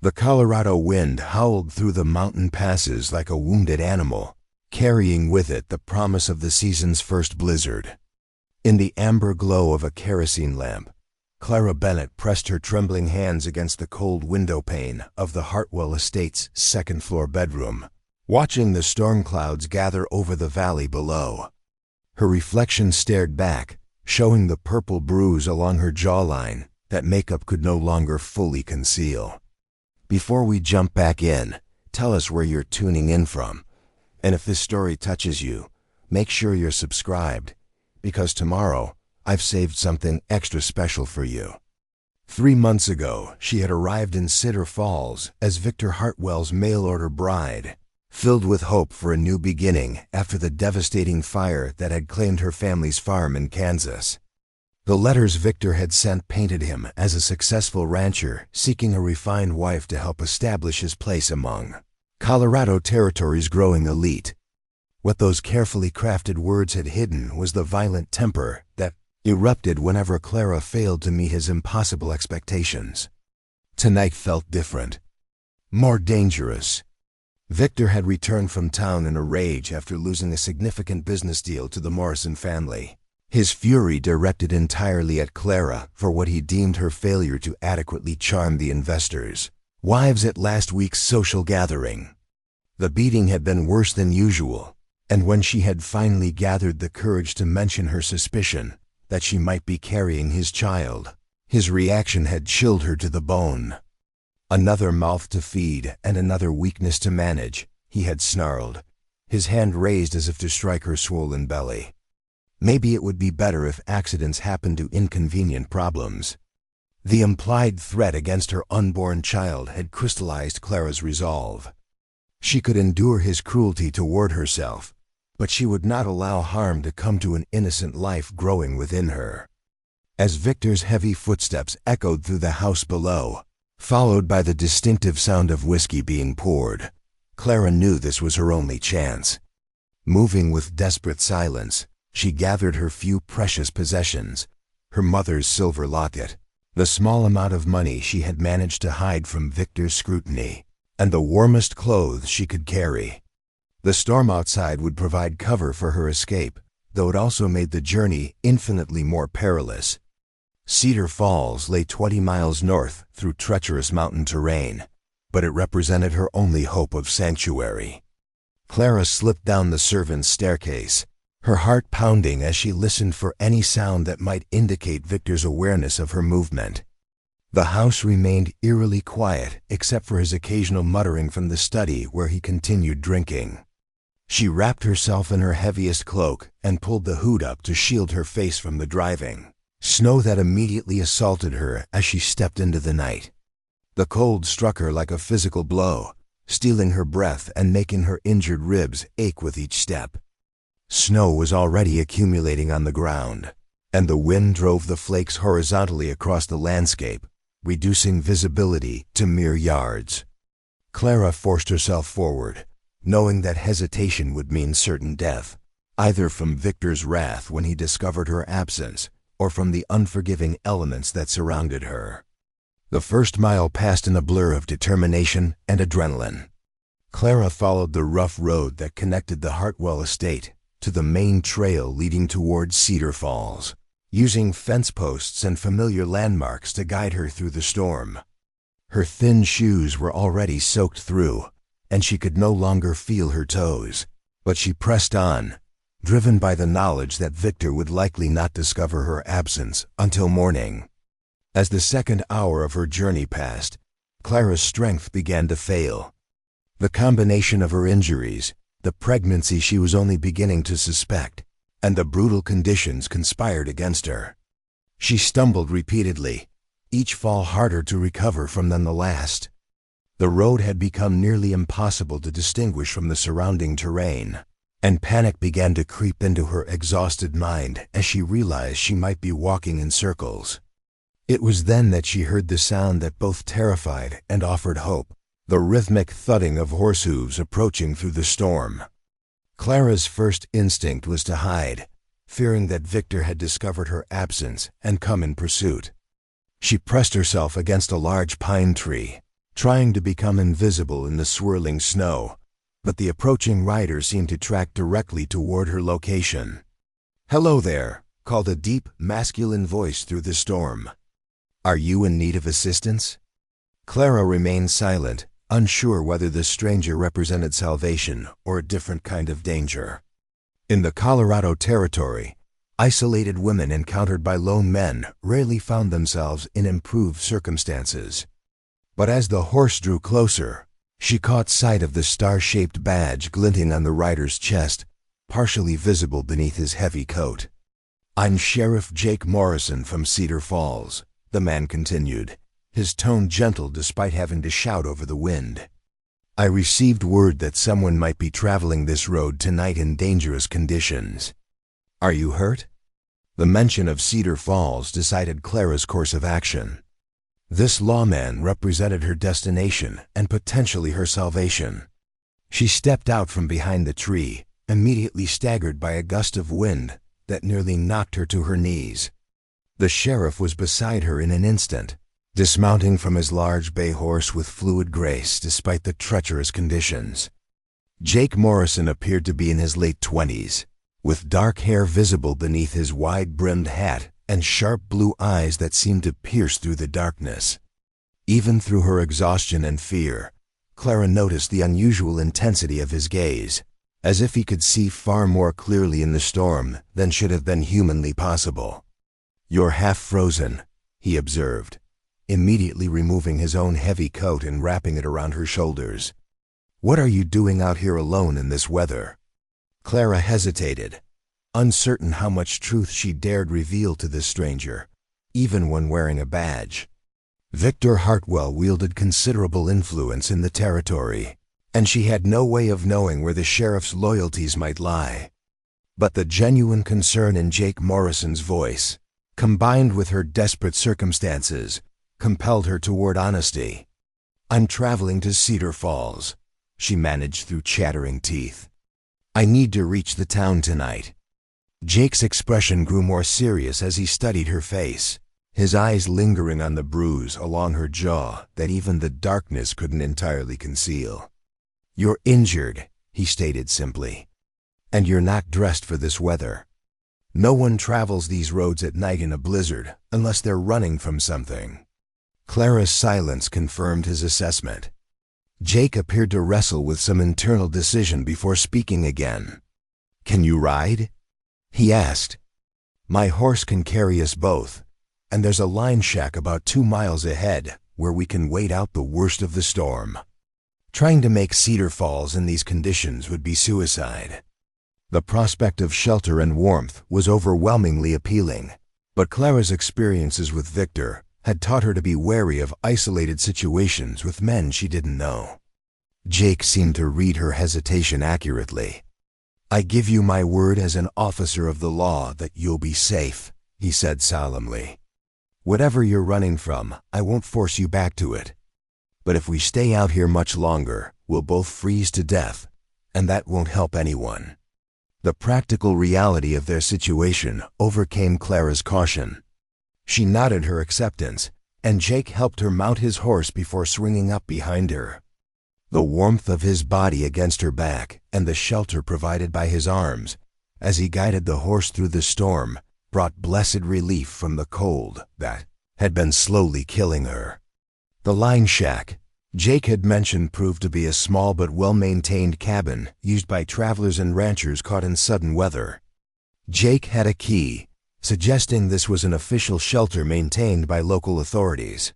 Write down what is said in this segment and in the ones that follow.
The Colorado wind howled through the mountain passes like a wounded animal, carrying with it the promise of the season's first blizzard. In the amber glow of a kerosene lamp, Clara Bennett pressed her trembling hands against the cold windowpane of the Hartwell estate's second-floor bedroom, watching the storm clouds gather over the valley below. Her reflection stared back, showing the purple bruise along her jawline that makeup could no longer fully conceal. Before we jump back in, tell us where you're tuning in from. And if this story touches you, make sure you're subscribed, because tomorrow I've saved something extra special for you. 3 months ago, she had arrived in Cedar Falls as Victor Hartwell's mail-order bride, filled with hope for a new beginning after the devastating fire that had claimed her family's farm in Kansas. The letters Victor had sent painted him as a successful rancher seeking a refined wife to help establish his place among Colorado Territory's growing elite. What those carefully crafted words had hidden was the violent temper that erupted whenever Clara failed to meet his impossible expectations. Tonight felt different, more dangerous. Victor had returned from town in a rage after losing a significant business deal to the Morrison family. His fury directed entirely at Clara for what he deemed her failure to adequately charm the investors' wives at last week's social gathering. The beating had been worse than usual, and when she had finally gathered the courage to mention her suspicion that she might be carrying his child, his reaction had chilled her to the bone. Another mouth to feed and another weakness to manage, he had snarled, his hand raised as if to strike her swollen belly. Maybe it would be better if accidents happened to inconvenient problems. The implied threat against her unborn child had crystallized Clara's resolve. She could endure his cruelty toward herself, but she would not allow harm to come to an innocent life growing within her. As Victor's heavy footsteps echoed through the house below, followed by the distinctive sound of whiskey being poured, Clara knew this was her only chance. Moving with desperate silence, she gathered her few precious possessions, her mother's silver locket, the small amount of money she had managed to hide from Victor's scrutiny, and the warmest clothes she could carry. The storm outside would provide cover for her escape, though it also made the journey infinitely more perilous. Cedar Falls lay 20 miles north through treacherous mountain terrain, but it represented her only hope of sanctuary. Clara slipped down the servants' staircase, her heart pounding as she listened for any sound that might indicate Victor's awareness of her movement. The house remained eerily quiet except for his occasional muttering from the study where he continued drinking. She wrapped herself in her heaviest cloak and pulled the hood up to shield her face from the driving snow that immediately assaulted her as she stepped into the night. The cold struck her like a physical blow, stealing her breath and making her injured ribs ache with each step. Snow was already accumulating on the ground, and the wind drove the flakes horizontally across the landscape, reducing visibility to mere yards. Clara forced herself forward, knowing that hesitation would mean certain death, either from Victor's wrath when he discovered her absence, or from the unforgiving elements that surrounded her. The first mile passed in a blur of determination and adrenaline. Clara followed the rough road that connected the Hartwell estate to the main trail leading towards Cedar Falls, using fence posts and familiar landmarks to guide her through the storm. Her thin shoes were already soaked through, and she could no longer feel her toes, but she pressed on, driven by the knowledge that Victor would likely not discover her absence until morning. As the second hour of her journey passed, Clara's strength began to fail. The combination of her injuries, the pregnancy she was only beginning to suspect, and the brutal conditions conspired against her. She stumbled repeatedly, each fall harder to recover from than the last. The road had become nearly impossible to distinguish from the surrounding terrain, and panic began to creep into her exhausted mind as she realized she might be walking in circles. It was then that she heard the sound that both terrified and offered hope, the rhythmic thudding of horse hooves approaching through the storm. Clara's first instinct was to hide, fearing that Victor had discovered her absence and come in pursuit. She pressed herself against a large pine tree, trying to become invisible in the swirling snow, but the approaching rider seemed to track directly toward her location. "Hello there," called a deep, masculine voice through the storm. "Are you in need of assistance?" Clara remained silent, unsure whether the stranger represented salvation or a different kind of danger. In the Colorado Territory, isolated women encountered by lone men rarely found themselves in improved circumstances. But as the horse drew closer, she caught sight of the star-shaped badge glinting on the rider's chest, partially visible beneath his heavy coat. "I'm Sheriff Jake Morrison from Cedar Falls," the man continued, his tone gentle despite having to shout over the wind. "I received word that someone might be traveling this road tonight in dangerous conditions. Are you hurt?" The mention of Cedar Falls decided Clara's course of action. This lawman represented her destination and potentially her salvation. She stepped out from behind the tree, immediately staggered by a gust of wind that nearly knocked her to her knees. The sheriff was beside her in an instant, dismounting from his large bay horse with fluid grace despite the treacherous conditions. Jake Morrison appeared to be in his late 20s, with dark hair visible beneath his wide-brimmed hat and sharp blue eyes that seemed to pierce through the darkness. Even through her exhaustion and fear, Clara noticed the unusual intensity of his gaze, as if he could see far more clearly in the storm than should have been humanly possible. "You're half frozen," he observed, immediately removing his own heavy coat and wrapping it around her shoulders. "What are you doing out here alone in this weather?" Clara hesitated, uncertain how much truth she dared reveal to this stranger, even when wearing a badge. Victor Hartwell wielded considerable influence in the territory, and she had no way of knowing where the sheriff's loyalties might lie. But the genuine concern in Jake Morrison's voice, combined with her desperate circumstances, compelled her toward honesty. "I'm traveling to Cedar Falls," she managed through chattering teeth. "I need to reach the town tonight." Jake's expression grew more serious as he studied her face, his eyes lingering on the bruise along her jaw that even the darkness couldn't entirely conceal. "You're injured," he stated simply, "and you're not dressed for this weather. No one travels these roads at night in a blizzard unless they're running from something." Clara's silence confirmed his assessment. Jake appeared to wrestle with some internal decision before speaking again. "Can you ride?" he asked. "My horse can carry us both, and there's a line shack about 2 miles ahead where we can wait out the worst of the storm. Trying to make Cedar Falls in these conditions would be suicide." The prospect of shelter and warmth was overwhelmingly appealing, but Clara's experiences with Victor had taught her to be wary of isolated situations with men she didn't know. Jake seemed to read her hesitation accurately. "I give you my word as an officer of the law that you'll be safe," he said solemnly. "Whatever you're running from, I won't force you back to it. But if we stay out here much longer, we'll both freeze to death, and that won't help anyone." The practical reality of their situation overcame Clara's caution. She nodded her acceptance, and Jake helped her mount his horse before swinging up behind her. The warmth of his body against her back and the shelter provided by his arms, as he guided the horse through the storm, brought blessed relief from the cold that had been slowly killing her. The line shack Jake had mentioned proved to be a small but well-maintained cabin used by travelers and ranchers caught in sudden weather. Jake had a key, suggesting this was an official shelter maintained by local authorities.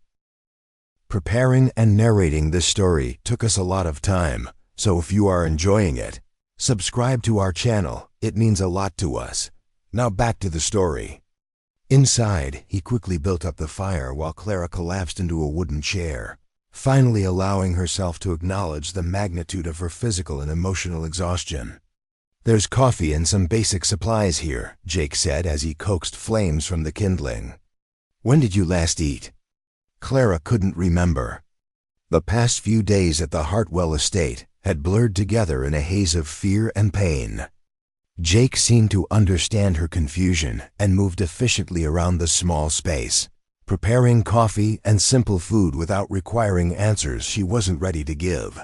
Preparing and narrating this story took us a lot of time, so if you are enjoying it, subscribe to our channel. It means a lot to us. Now back to the story. Inside, he quickly built up the fire while Clara collapsed into a wooden chair, finally allowing herself to acknowledge the magnitude of her physical and emotional exhaustion. "There's coffee and some basic supplies here," Jake said as he coaxed flames from the kindling. "When did you last eat?" Clara couldn't remember. The past few days at the Hartwell estate had blurred together in a haze of fear and pain. Jake seemed to understand her confusion and moved efficiently around the small space, preparing coffee and simple food without requiring answers she wasn't ready to give.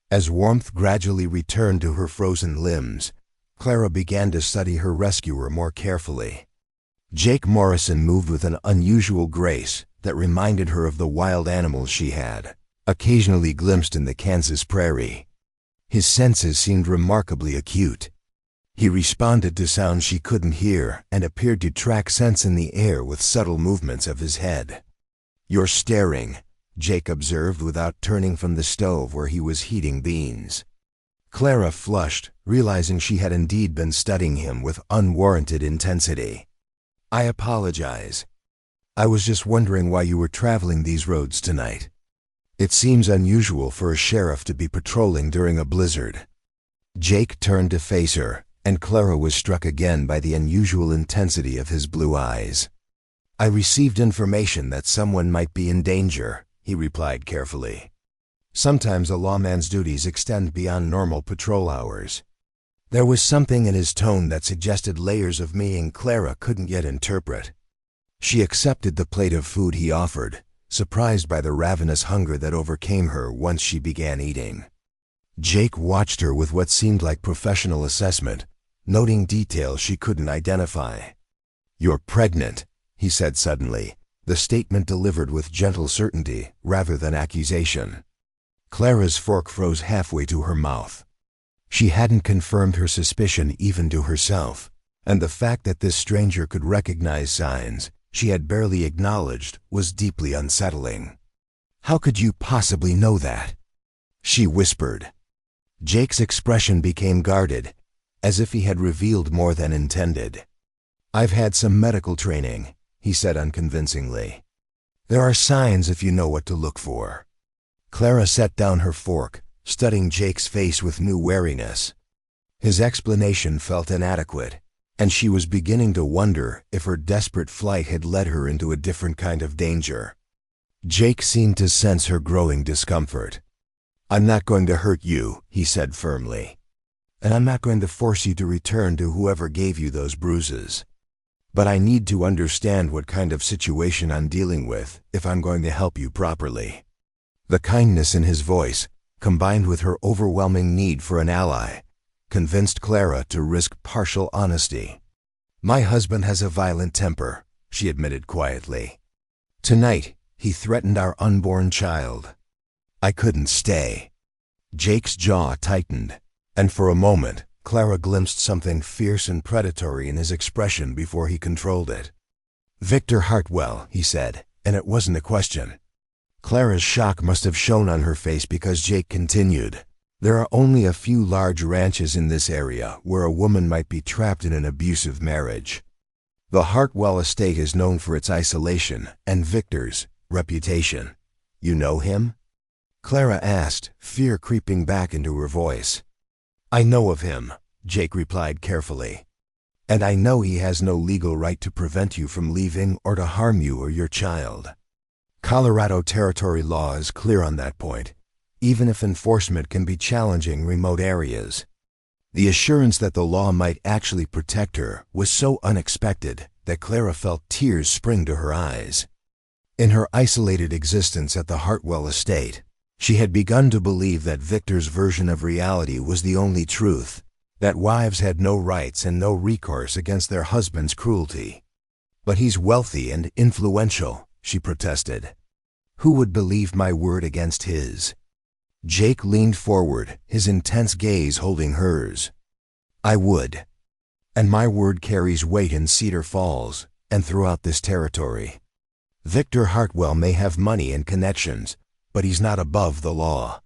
As warmth gradually returned to her frozen limbs, Clara began to study her rescuer more carefully. Jake Morrison moved with an unusual grace that reminded her of the wild animals she had occasionally glimpsed in the Kansas prairie. His senses seemed remarkably acute. He responded to sounds she couldn't hear and appeared to track scents in the air with subtle movements of his head. "You're staring," Jake observed without turning from the stove where he was heating beans. Clara flushed, realizing she had indeed been studying him with unwarranted intensity. "I apologize. I was just wondering why you were traveling these roads tonight. It seems unusual for a sheriff to be patrolling during a blizzard." Jake turned to face her, and Clara was struck again by the unusual intensity of his blue eyes. "I received information that someone might be in danger," he replied carefully. "Sometimes a lawman's duties extend beyond normal patrol hours." There was something in his tone that suggested layers of meaning Clara couldn't yet interpret. She accepted the plate of food he offered, surprised by the ravenous hunger that overcame her once she began eating. Jake watched her with what seemed like professional assessment, noting details she couldn't identify. "You're pregnant," he said suddenly, the statement delivered with gentle certainty rather than accusation. Clara's fork froze halfway to her mouth. She hadn't confirmed her suspicion even to herself, and the fact that this stranger could recognize signs she had barely acknowledged was deeply unsettling. "How could you possibly know that?" she whispered. Jake's expression became guarded, as if he had revealed more than intended. "I've had some medical training," he said unconvincingly. "There are signs if you know what to look for." Clara set down her fork, studying Jake's face with new wariness. His explanation felt inadequate, and she was beginning to wonder if her desperate flight had led her into a different kind of danger. Jake seemed to sense her growing discomfort. "I'm not going to hurt you," he said firmly. "And I'm not going to force you to return to whoever gave you those bruises. But I need to understand what kind of situation I'm dealing with if I'm going to help you properly." The kindness in his voice, combined with her overwhelming need for an ally, convinced Clara to risk partial honesty. "My husband has a violent temper," she admitted quietly. "Tonight, he threatened our unborn child. I couldn't stay." Jake's jaw tightened, and for a moment, Clara glimpsed something fierce and predatory in his expression before he controlled it. "Victor Hartwell," he said, and it wasn't a question. Clara's shock must have shown on her face because Jake continued, "There are only a few large ranches in this area where a woman might be trapped in an abusive marriage. The Hartwell estate is known for its isolation and Victor's reputation. You know him?" Clara asked, fear creeping back into her voice. "I know of him," Jake replied carefully. "And I know he has no legal right to prevent you from leaving or to harm you or your child. Colorado territory law is clear on that point, even if enforcement can be challenging in remote areas." The assurance that the law might actually protect her was so unexpected that Clara felt tears spring to her eyes. In her isolated existence at the Hartwell estate, she had begun to believe that Victor's version of reality was the only truth, that wives had no rights and no recourse against their husband's cruelty. "But he's wealthy and influential," she protested. "Who would believe my word against his?" Jake leaned forward, his intense gaze holding hers. "I would. And my word carries weight in Cedar Falls and throughout this territory. Victor Hartwell may have money and connections, but he's not above the law."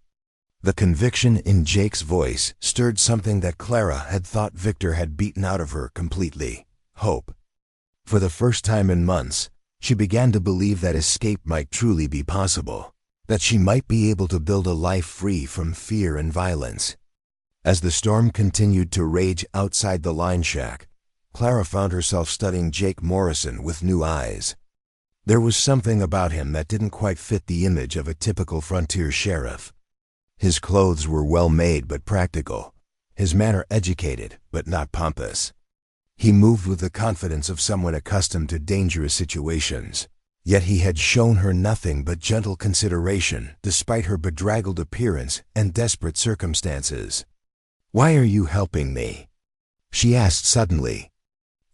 The conviction in Jake's voice stirred something that Clara had thought Victor had beaten out of her completely: hope. For the first time in months, she began to believe that escape might truly be possible, that she might be able to build a life free from fear and violence. As the storm continued to rage outside the line shack, Clara found herself studying Jake Morrison with new eyes. There was something about him that didn't quite fit the image of a typical frontier sheriff. His clothes were well-made but practical, his manner educated but not pompous. He moved with the confidence of someone accustomed to dangerous situations, Yet he had shown her nothing but gentle consideration despite her bedraggled appearance and desperate circumstances. "Why are you helping me?" she asked suddenly.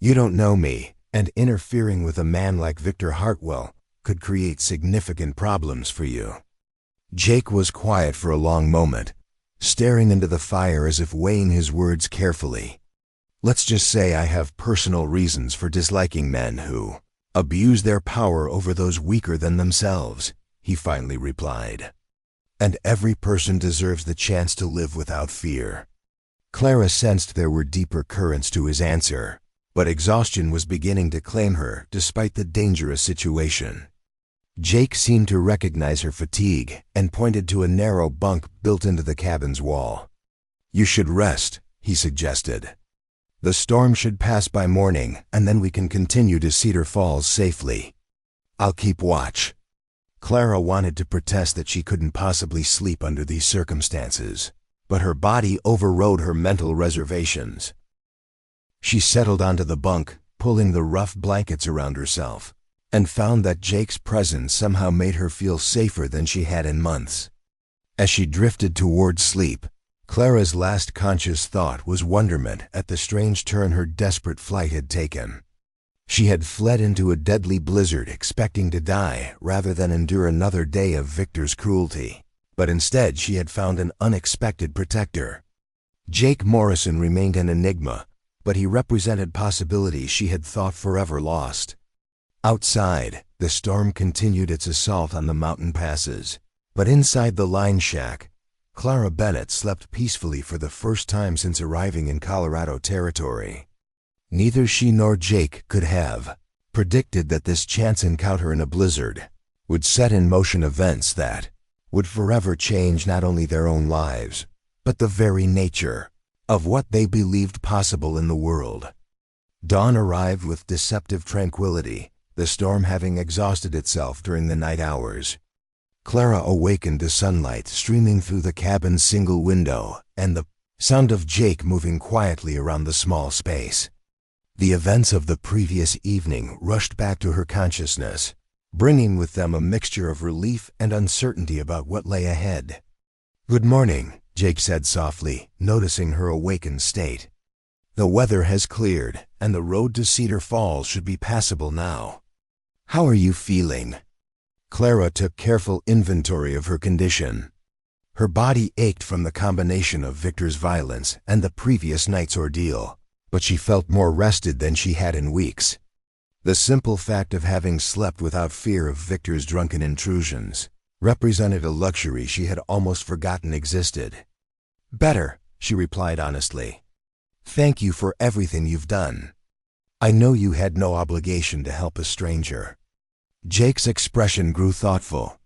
"You don't know me, and interfering with a man like Victor Hartwell could create significant problems for you." Jake was quiet for a long moment, staring into the fire as if weighing his words carefully. "Let's just say I have personal reasons for disliking men who abuse their power over those weaker than themselves," he finally replied. "And every person deserves the chance to live without fear." Clara sensed there were deeper currents to his answer, but exhaustion was beginning to claim her despite the dangerous situation. Jake seemed to recognize her fatigue and pointed to a narrow bunk built into the cabin's wall. "You should rest," he suggested. "The storm should pass by morning, and then we can continue to Cedar Falls safely. I'll keep watch." Clara wanted to protest that she couldn't possibly sleep under these circumstances, but her body overrode her mental reservations. She settled onto the bunk, pulling the rough blankets around herself, and found that Jake's presence somehow made her feel safer than she had in months. As she drifted toward sleep, Clara's last conscious thought was wonderment at the strange turn her desperate flight had taken. She had fled into a deadly blizzard expecting to die rather than endure another day of Victor's cruelty, but instead she had found an unexpected protector. Jake Morrison remained an enigma, but he represented possibilities she had thought forever lost. Outside, the storm continued its assault on the mountain passes, but inside the line shack, Clara Bennett slept peacefully for the first time since arriving in Colorado territory. Neither she nor Jake could have predicted that this chance encounter in a blizzard would set in motion events that would forever change not only their own lives, but the very nature of what they believed possible in the world. Dawn arrived with deceptive tranquility, the storm having exhausted itself during the night hours. Clara awakened to sunlight streaming through the cabin's single window and the sound of Jake moving quietly around the small space. The events of the previous evening rushed back to her consciousness, bringing with them a mixture of relief and uncertainty about what lay ahead. "Good morning," Jake said softly, noticing her awakened state. "The weather has cleared, and the road to Cedar Falls should be passable now. How are you feeling?" Clara took careful inventory of her condition. Her body ached from the combination of Victor's violence and the previous night's ordeal, but she felt more rested than she had in weeks. The simple fact of having slept without fear of Victor's drunken intrusions represented a luxury she had almost forgotten existed. "Better," she replied honestly. "Thank you for everything you've done. I know you had no obligation to help a stranger." Jake's expression grew thoughtful.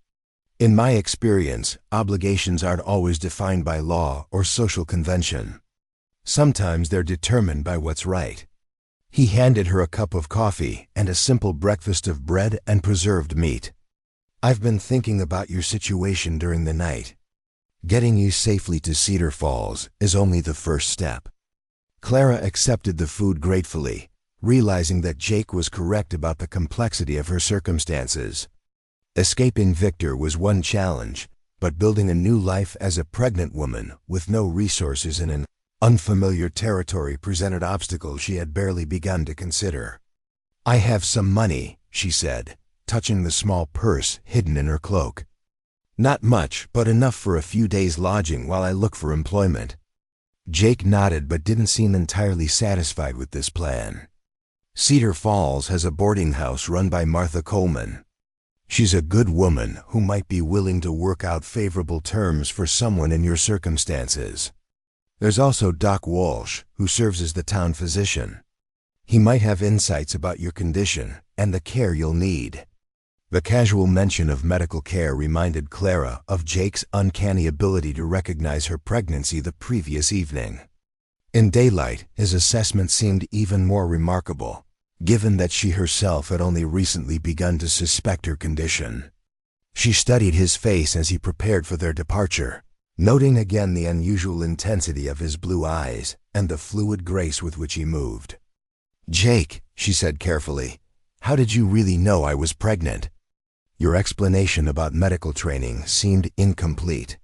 "In my experience, obligations aren't always defined by law or social convention. Sometimes they're determined by what's right." He handed her a cup of coffee and a simple breakfast of bread and preserved meat. "I've been thinking about your situation during the night. Getting you safely to Cedar Falls is only the first step." Clara accepted the food gratefully, realizing that Jake was correct about the complexity of her circumstances. Escaping Victor was one challenge, but building a new life as a pregnant woman with no resources in an unfamiliar territory presented obstacles she had barely begun to consider. "I have some money," she said, touching the small purse hidden in her cloak. "Not much, but enough for a few days' lodging while I look for employment." Jake nodded but didn't seem entirely satisfied with this plan. "Cedar Falls has a boarding house run by Martha Coleman. She's a good woman who might be willing to work out favorable terms for someone in your circumstances. There's also Doc Walsh, who serves as the town physician. He might have insights about your condition and the care you'll need." The casual mention of medical care reminded Clara of Jake's uncanny ability to recognize her pregnancy the previous evening. In daylight, his assessment seemed even more remarkable, given that she herself had only recently begun to suspect her condition. She studied his face as he prepared for their departure, noting again the unusual intensity of his blue eyes and the fluid grace with which he moved. "Jake," she said carefully, "how did you really know I was pregnant?" Your explanation about medical training seemed incomplete.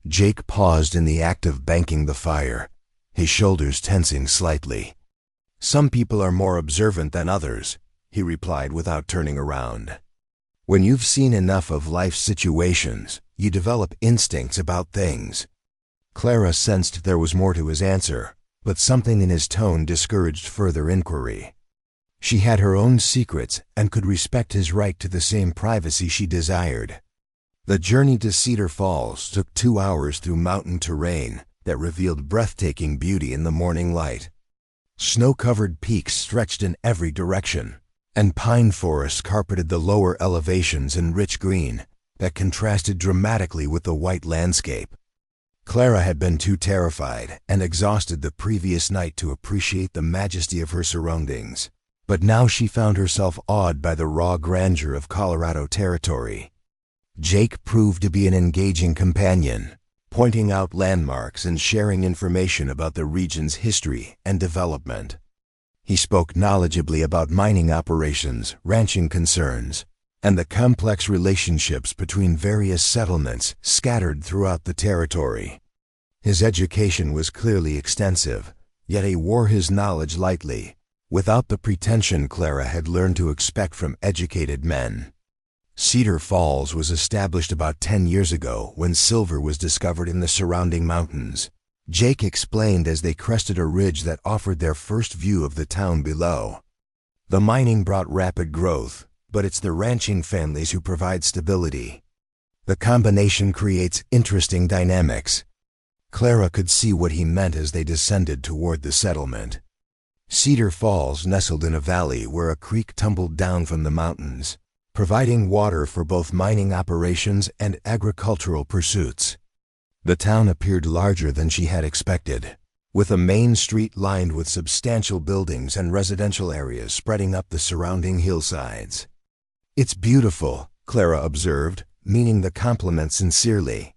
Jake paused in the act of banking the fire, his shoulders tensing slightly. Some people are more observant than others, he replied without turning around. When you've seen enough of life's situations, you develop instincts about things. Clara sensed there was more to his answer, but something in his tone discouraged further inquiry. She had her own secrets and could respect his right to the same privacy she desired. The journey to Cedar Falls took 2 hours through mountain terrain that revealed breathtaking beauty in the morning light. Snow-covered peaks stretched in every direction, and pine forests carpeted the lower elevations in rich green that contrasted dramatically with the white landscape. Clara had been too terrified and exhausted the previous night to appreciate the majesty of her surroundings, but now she found herself awed by the raw grandeur of Colorado territory. Jake proved to be an engaging companion, pointing out landmarks and sharing information about the region's history and development. He spoke knowledgeably about mining operations, ranching concerns, and the complex relationships between various settlements scattered throughout the territory. His education was clearly extensive, yet he wore his knowledge lightly, without the pretension Clara had learned to expect from educated men. Cedar Falls was established about 10 years ago when silver was discovered in the surrounding mountains, Jake explained as they crested a ridge that offered their first view of the town below. The mining brought rapid growth, but it's the ranching families who provide stability. The combination creates interesting dynamics. Clara could see what he meant as they descended toward the settlement. Cedar Falls nestled in a valley where a creek tumbled down from the mountains, providing water for both mining operations and agricultural pursuits. The town appeared larger than she had expected, with a main street lined with substantial buildings and residential areas spreading up the surrounding hillsides. "It's beautiful," Clara observed, meaning the compliment sincerely.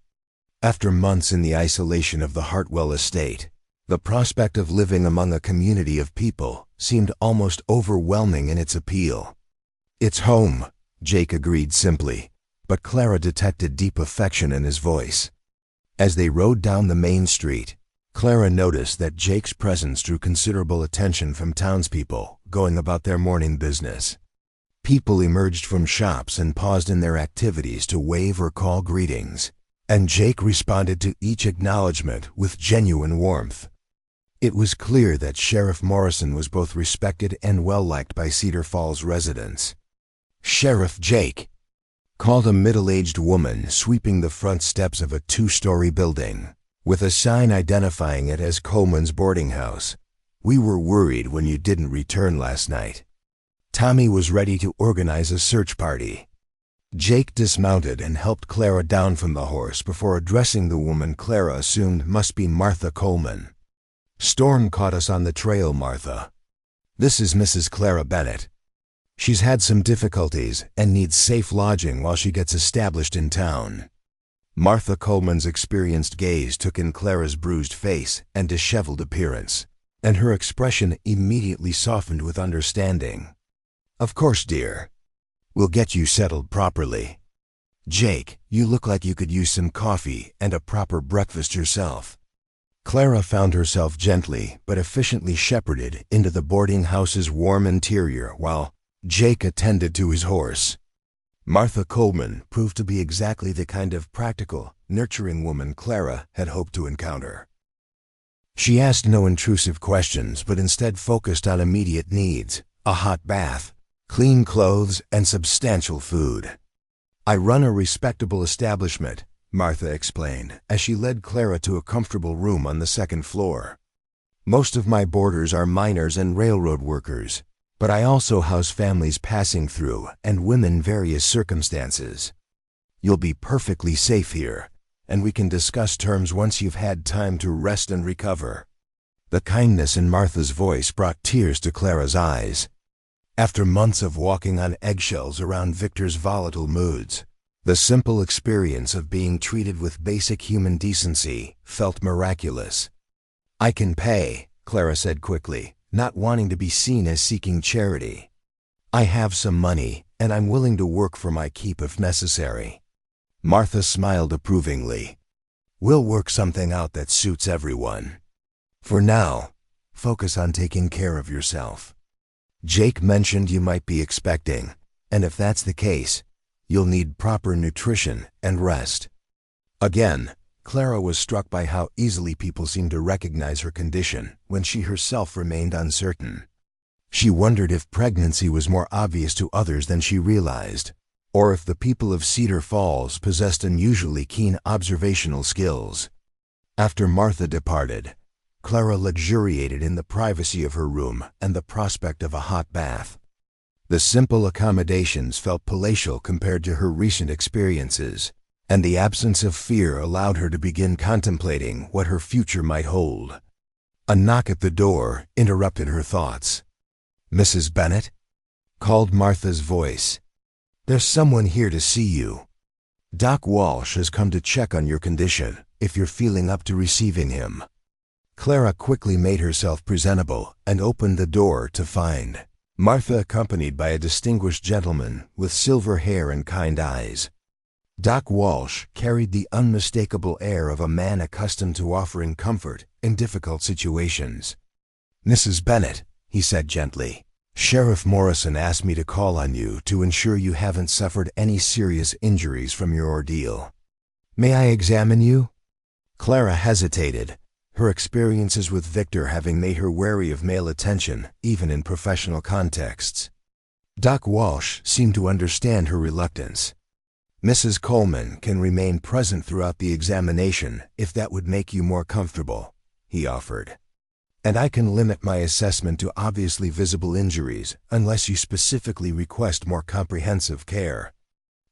After months in the isolation of the Hartwell estate, the prospect of living among a community of people seemed almost overwhelming in its appeal. "It's home," Jake agreed simply, but Clara detected deep affection in his voice. As they rode down the main street, Clara noticed that Jake's presence drew considerable attention from townspeople going about their morning business. People emerged from shops and paused in their activities to wave or call greetings, and Jake responded to each acknowledgement with genuine warmth. It was clear that Sheriff Morrison was both respected and well-liked by Cedar Falls residents. "Sheriff Jake," called a middle-aged woman sweeping the front steps of a 2-story building, with a sign identifying it as Coleman's boarding house. "We were worried when you didn't return last night." Tommy was ready to organize a search party. Jake dismounted and helped Clara down from the horse before addressing the woman Clara assumed must be Martha Coleman. "Storm caught us on the trail, Martha. This is Mrs. Clara Bennett. She's had some difficulties and needs safe lodging while she gets established in town." Martha Coleman's experienced gaze took in Clara's bruised face and disheveled appearance, and her expression immediately softened with understanding. "Of course, dear. We'll get you settled properly. Jake, you look like you could use some coffee and a proper breakfast yourself." Clara found herself gently but efficiently shepherded into the boarding house's warm interior while Jake attended to his horse. Martha Coleman proved to be exactly the kind of practical, nurturing woman Clara had hoped to encounter. She asked no intrusive questions but instead focused on immediate needs: a hot bath, clean clothes, and substantial food. "I run a respectable establishment," Martha explained as she led Clara to a comfortable room on the 2nd floor. "Most of my boarders are miners and railroad workers, but I also house families passing through and women in various circumstances. You'll be perfectly safe here, and we can discuss terms once you've had time to rest and recover." The kindness in Martha's voice brought tears to Clara's eyes. After months of walking on eggshells around Victor's volatile moods, the simple experience of being treated with basic human decency felt miraculous. "I can pay," Clara said quickly, not wanting to be seen as seeking charity. I have some money, and I'm willing to work for my keep if necessary. Martha smiled approvingly. We'll work something out that suits everyone. For now, focus on taking care of yourself. Jake mentioned you might be expecting, and if that's the case, you'll need proper nutrition and rest. Again, Clara was struck by how easily people seemed to recognize her condition when she herself remained uncertain. She wondered if pregnancy was more obvious to others than she realized, or if the people of Cedar Falls possessed unusually keen observational skills. After Martha departed, Clara luxuriated in the privacy of her room and the prospect of a hot bath. The simple accommodations felt palatial compared to her recent experiences, and the absence of fear allowed her to begin contemplating what her future might hold. A knock at the door interrupted her thoughts. "Mrs. Bennett?" called Martha's voice. "There's someone here to see you. Doc Walsh has come to check on your condition, if you're feeling up to receiving him." Clara quickly made herself presentable and opened the door to find Martha accompanied by a distinguished gentleman with silver hair and kind eyes. Doc Walsh carried the unmistakable air of a man accustomed to offering comfort in difficult situations. "Mrs. Bennett," he said gently, "Sheriff Morrison asked me to call on you to ensure you haven't suffered any serious injuries from your ordeal. May I examine you?" Clara hesitated, her experiences with Victor having made her wary of male attention, even in professional contexts. Doc Walsh seemed to understand her reluctance. "Mrs. Coleman can remain present throughout the examination if that would make you more comfortable," he offered. "And I can limit my assessment to obviously visible injuries unless you specifically request more comprehensive care."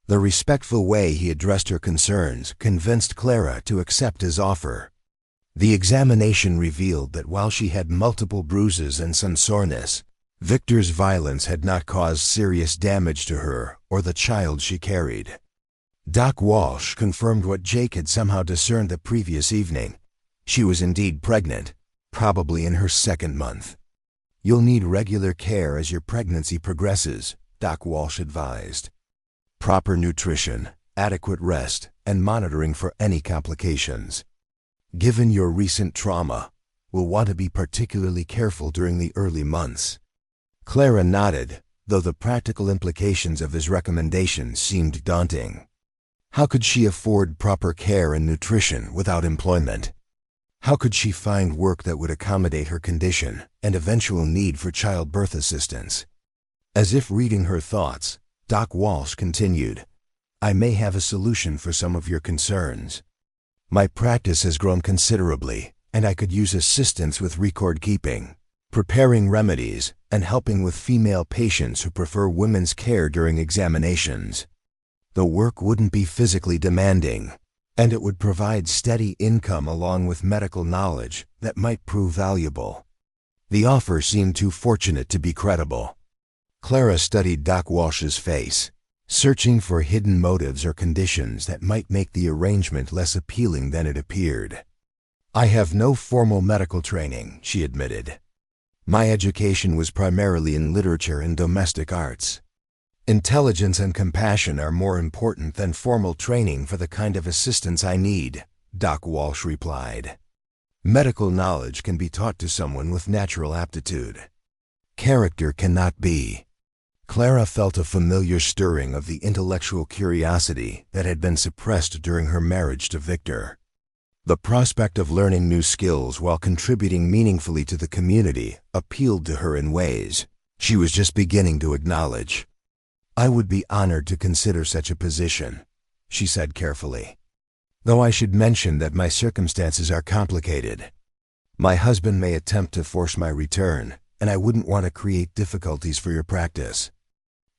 The respectful way he addressed her concerns convinced Clara to accept his offer. The examination revealed that while she had multiple bruises and some soreness, Victor's violence had not caused serious damage to her or the child she carried. Doc Walsh confirmed what Jake had somehow discerned the previous evening. She was indeed pregnant, probably in her second month. "You'll need regular care as your pregnancy progresses," Doc Walsh advised. "Proper nutrition, adequate rest, and monitoring for any complications. Given your recent trauma, we'll want to be particularly careful during the early months." Clara nodded, though the practical implications of his recommendations seemed daunting. How could she afford proper care and nutrition without employment? How could she find work that would accommodate her condition and eventual need for childbirth assistance? As if reading her thoughts, Doc Walsh continued, "I may have a solution for some of your concerns. My practice has grown considerably, and I could use assistance with record keeping, preparing remedies, and helping with female patients who prefer women's care during examinations. The work wouldn't be physically demanding, and it would provide steady income along with medical knowledge that might prove valuable." The offer seemed too fortunate to be credible. Clara studied Doc Walsh's face, searching for hidden motives or conditions that might make the arrangement less appealing than it appeared. "I have no formal medical training," she admitted. "My education was primarily in literature and domestic arts. Intelligence and compassion are more important than formal training for the kind of assistance I need," Doc Walsh replied. "Medical knowledge can be taught to someone with natural aptitude. Character cannot be." Clara felt a familiar stirring of the intellectual curiosity that had been suppressed during her marriage to Victor. The prospect of learning new skills while contributing meaningfully to the community appealed to her in ways she was just beginning to acknowledge. "I would be honored to consider such a position," she said carefully. "Though I should mention that my circumstances are complicated. My husband may attempt to force my return, and I wouldn't want to create difficulties for your practice."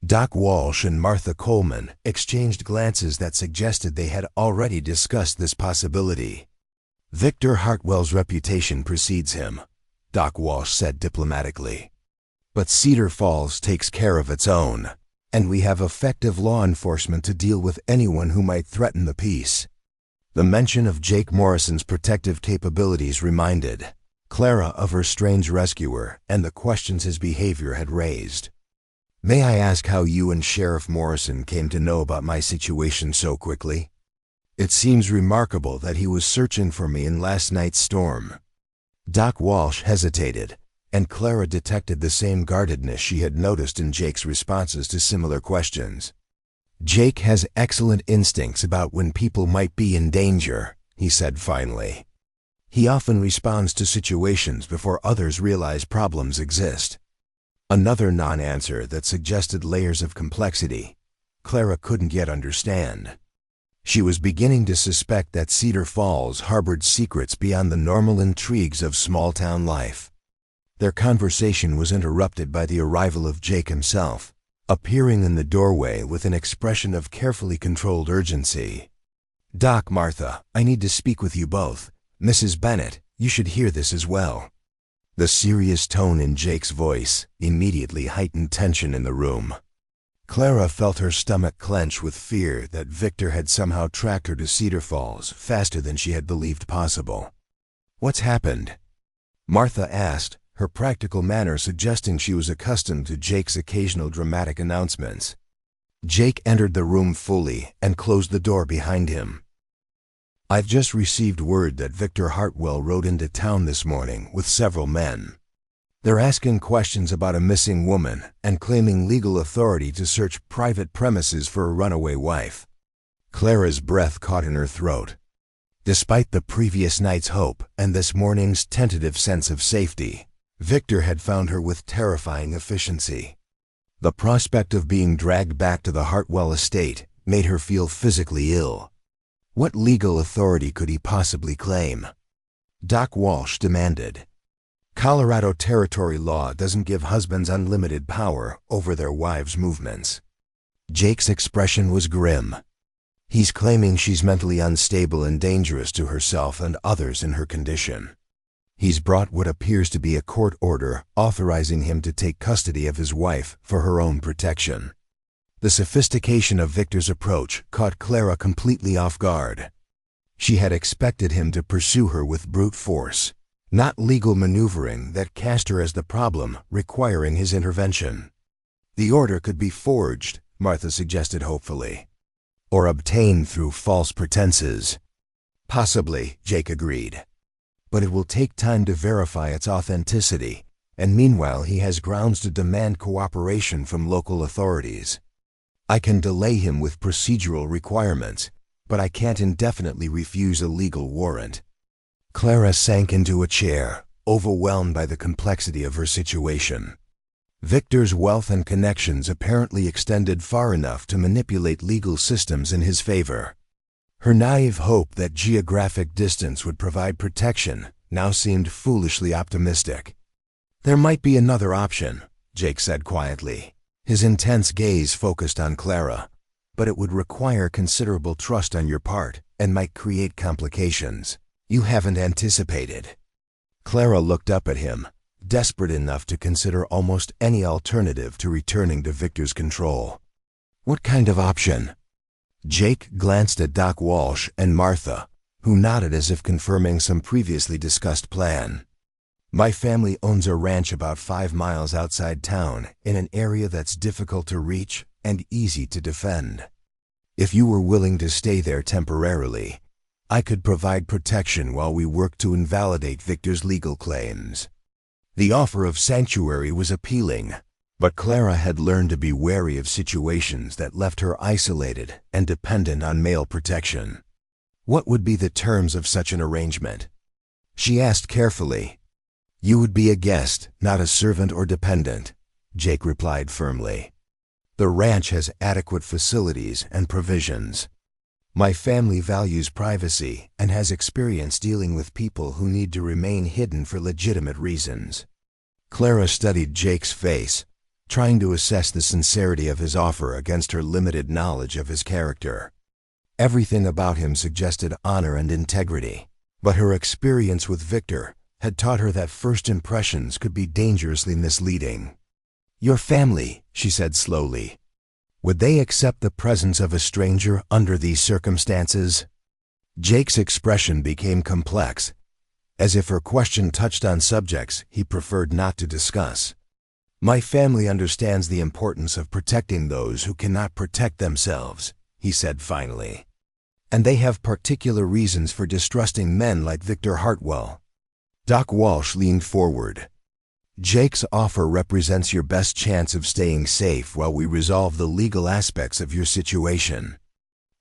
Doc Walsh and Martha Coleman exchanged glances that suggested they had already discussed this possibility. "Victor Hartwell's reputation precedes him," Doc Walsh said diplomatically. "But Cedar Falls takes care of its own, and we have effective law enforcement to deal with anyone who might threaten the peace." The mention of Jake Morrison's protective capabilities reminded Clara of her strange rescuer and the questions his behavior had raised. May I ask how you and Sheriff Morrison came to know about my situation so quickly? It seems remarkable that he was searching for me in last night's storm." Doc Walsh hesitated, and Clara detected the same guardedness she had noticed in Jake's responses to similar questions. "Jake has excellent instincts about when people might be in danger," he said finally. "He often responds to situations before others realize problems exist." Another non-answer that suggested layers of complexity Clara couldn't yet understand. She was beginning to suspect that Cedar Falls harbored secrets beyond the normal intrigues of small-town life. Their conversation was interrupted by the arrival of Jake himself, appearing in the doorway with an expression of carefully controlled urgency. "Doc, Martha, I need to speak with you both. Mrs. Bennett, you should hear this as well." The serious tone in Jake's voice immediately heightened tension in the room. Clara felt her stomach clench with fear that Victor had somehow tracked her to Cedar Falls faster than she had believed possible. "What's happened?" Martha asked, her practical manner suggesting she was accustomed to Jake's occasional dramatic announcements. Jake entered the room fully and closed the door behind him. "I've just received word that Victor Hartwell rode into town this morning with several men. They're asking questions about a missing woman and claiming legal authority to search private premises for a runaway wife." Clara's breath caught in her throat. Despite the previous night's hope and this morning's tentative sense of safety, Victor had found her with terrifying efficiency. The prospect of being dragged back to the Hartwell estate made her feel physically ill. What legal authority could he possibly claim? Doc Walsh demanded. "Colorado territory law doesn't give husbands unlimited power over their wives' movements." Jake's expression was grim. "He's claiming she's mentally unstable and dangerous to herself and others in her condition. He's brought what appears to be a court order authorizing him to take custody of his wife for her own protection." The sophistication of Victor's approach caught Clara completely off guard. She had expected him to pursue her with brute force, not legal maneuvering that cast her as the problem requiring his intervention. "The order could be forged," Martha suggested hopefully, "or obtained through false pretenses." "Possibly," Jake agreed. "But it will take time to verify its authenticity, and meanwhile he has grounds to demand cooperation from local authorities. I can delay him with procedural requirements, but I can't indefinitely refuse a legal warrant." Clara sank into a chair, overwhelmed by the complexity of her situation. Victor's wealth and connections apparently extended far enough to manipulate legal systems in his favor. Her naive hope that geographic distance would provide protection now seemed foolishly optimistic. "There might be another option," Jake said quietly, his intense gaze focused on Clara, "but it would require considerable trust on your part and might create complications you haven't anticipated." Clara looked up at him, desperate enough to consider almost any alternative to returning to Victor's control. "What kind of option?" Jake glanced at Doc Walsh and Martha, who nodded as if confirming some previously discussed plan. "My family owns a ranch about 5 miles outside town in an area that's difficult to reach and easy to defend. If you were willing to stay there temporarily, I could provide protection while we work to invalidate Victor's legal claims." The offer of sanctuary was appealing, but Clara had learned to be wary of situations that left her isolated and dependent on male protection. What would be the terms of such an arrangement? She asked carefully. "You would be a guest, not a servant or dependent," Jake replied firmly. "The ranch has adequate facilities and provisions. My family values privacy and has experience dealing with people who need to remain hidden for legitimate reasons." Clara studied Jake's face, trying to assess the sincerity of his offer against her limited knowledge of his character. Everything about him suggested honor and integrity, but her experience with Victor had taught her that first impressions could be dangerously misleading. "Your family," she said slowly. "Would they accept the presence of a stranger under these circumstances?" Jake's expression became complex, as if her question touched on subjects he preferred not to discuss. My family understands the importance of protecting those who cannot protect themselves, he said finally. And they have particular reasons for distrusting men like Victor Hartwell. Doc Walsh leaned forward. Jake's offer represents your best chance of staying safe while we resolve the legal aspects of your situation.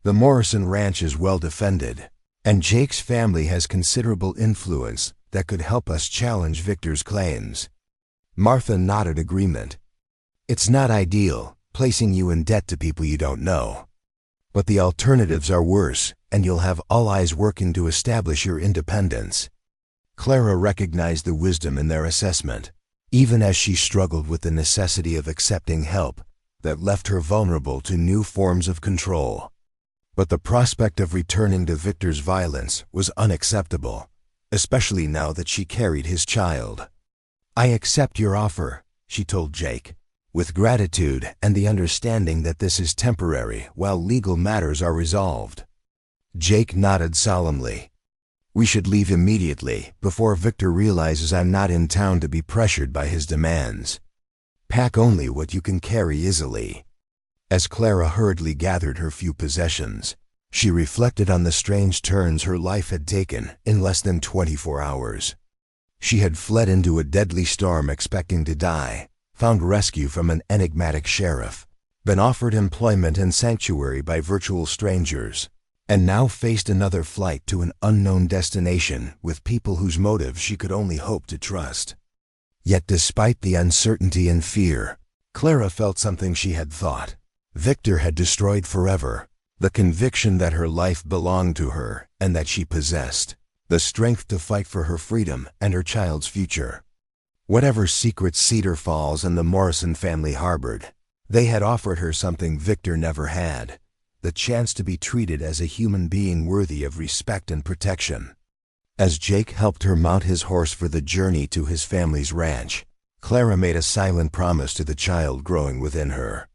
The Morrison ranch is well defended, and Jake's family has considerable influence that could help us challenge Victor's claims. Martha nodded agreement. It's not ideal, placing you in debt to people you don't know. But the alternatives are worse, and you'll have all eyes working to establish your independence. Clara recognized the wisdom in their assessment, even as she struggled with the necessity of accepting help that left her vulnerable to new forms of control. But the prospect of returning to Victor's violence was unacceptable, especially now that she carried his child. I accept your offer, she told Jake, with gratitude and the understanding that this is temporary while legal matters are resolved. Jake nodded solemnly. We should leave immediately before Victor realizes I'm not in town to be pressured by his demands. Pack only what you can carry easily. As Clara hurriedly gathered her few possessions, she reflected on the strange turns her life had taken in less than 24 hours. She had fled into a deadly storm expecting to die, found rescue from an enigmatic sheriff, been offered employment and sanctuary by virtual strangers, and now faced another flight to an unknown destination with people whose motives she could only hope to trust. Yet despite the uncertainty and fear, Clara felt something she had thought Victor had destroyed forever, the conviction that her life belonged to her and that she possessed the strength to fight for her freedom and her child's future. Whatever secrets Cedar Falls and the Morrison family harbored, they had offered her something Victor never had, the chance to be treated as a human being worthy of respect and protection. As Jake helped her mount his horse for the journey to his family's ranch, Clara made a silent promise to the child growing within her.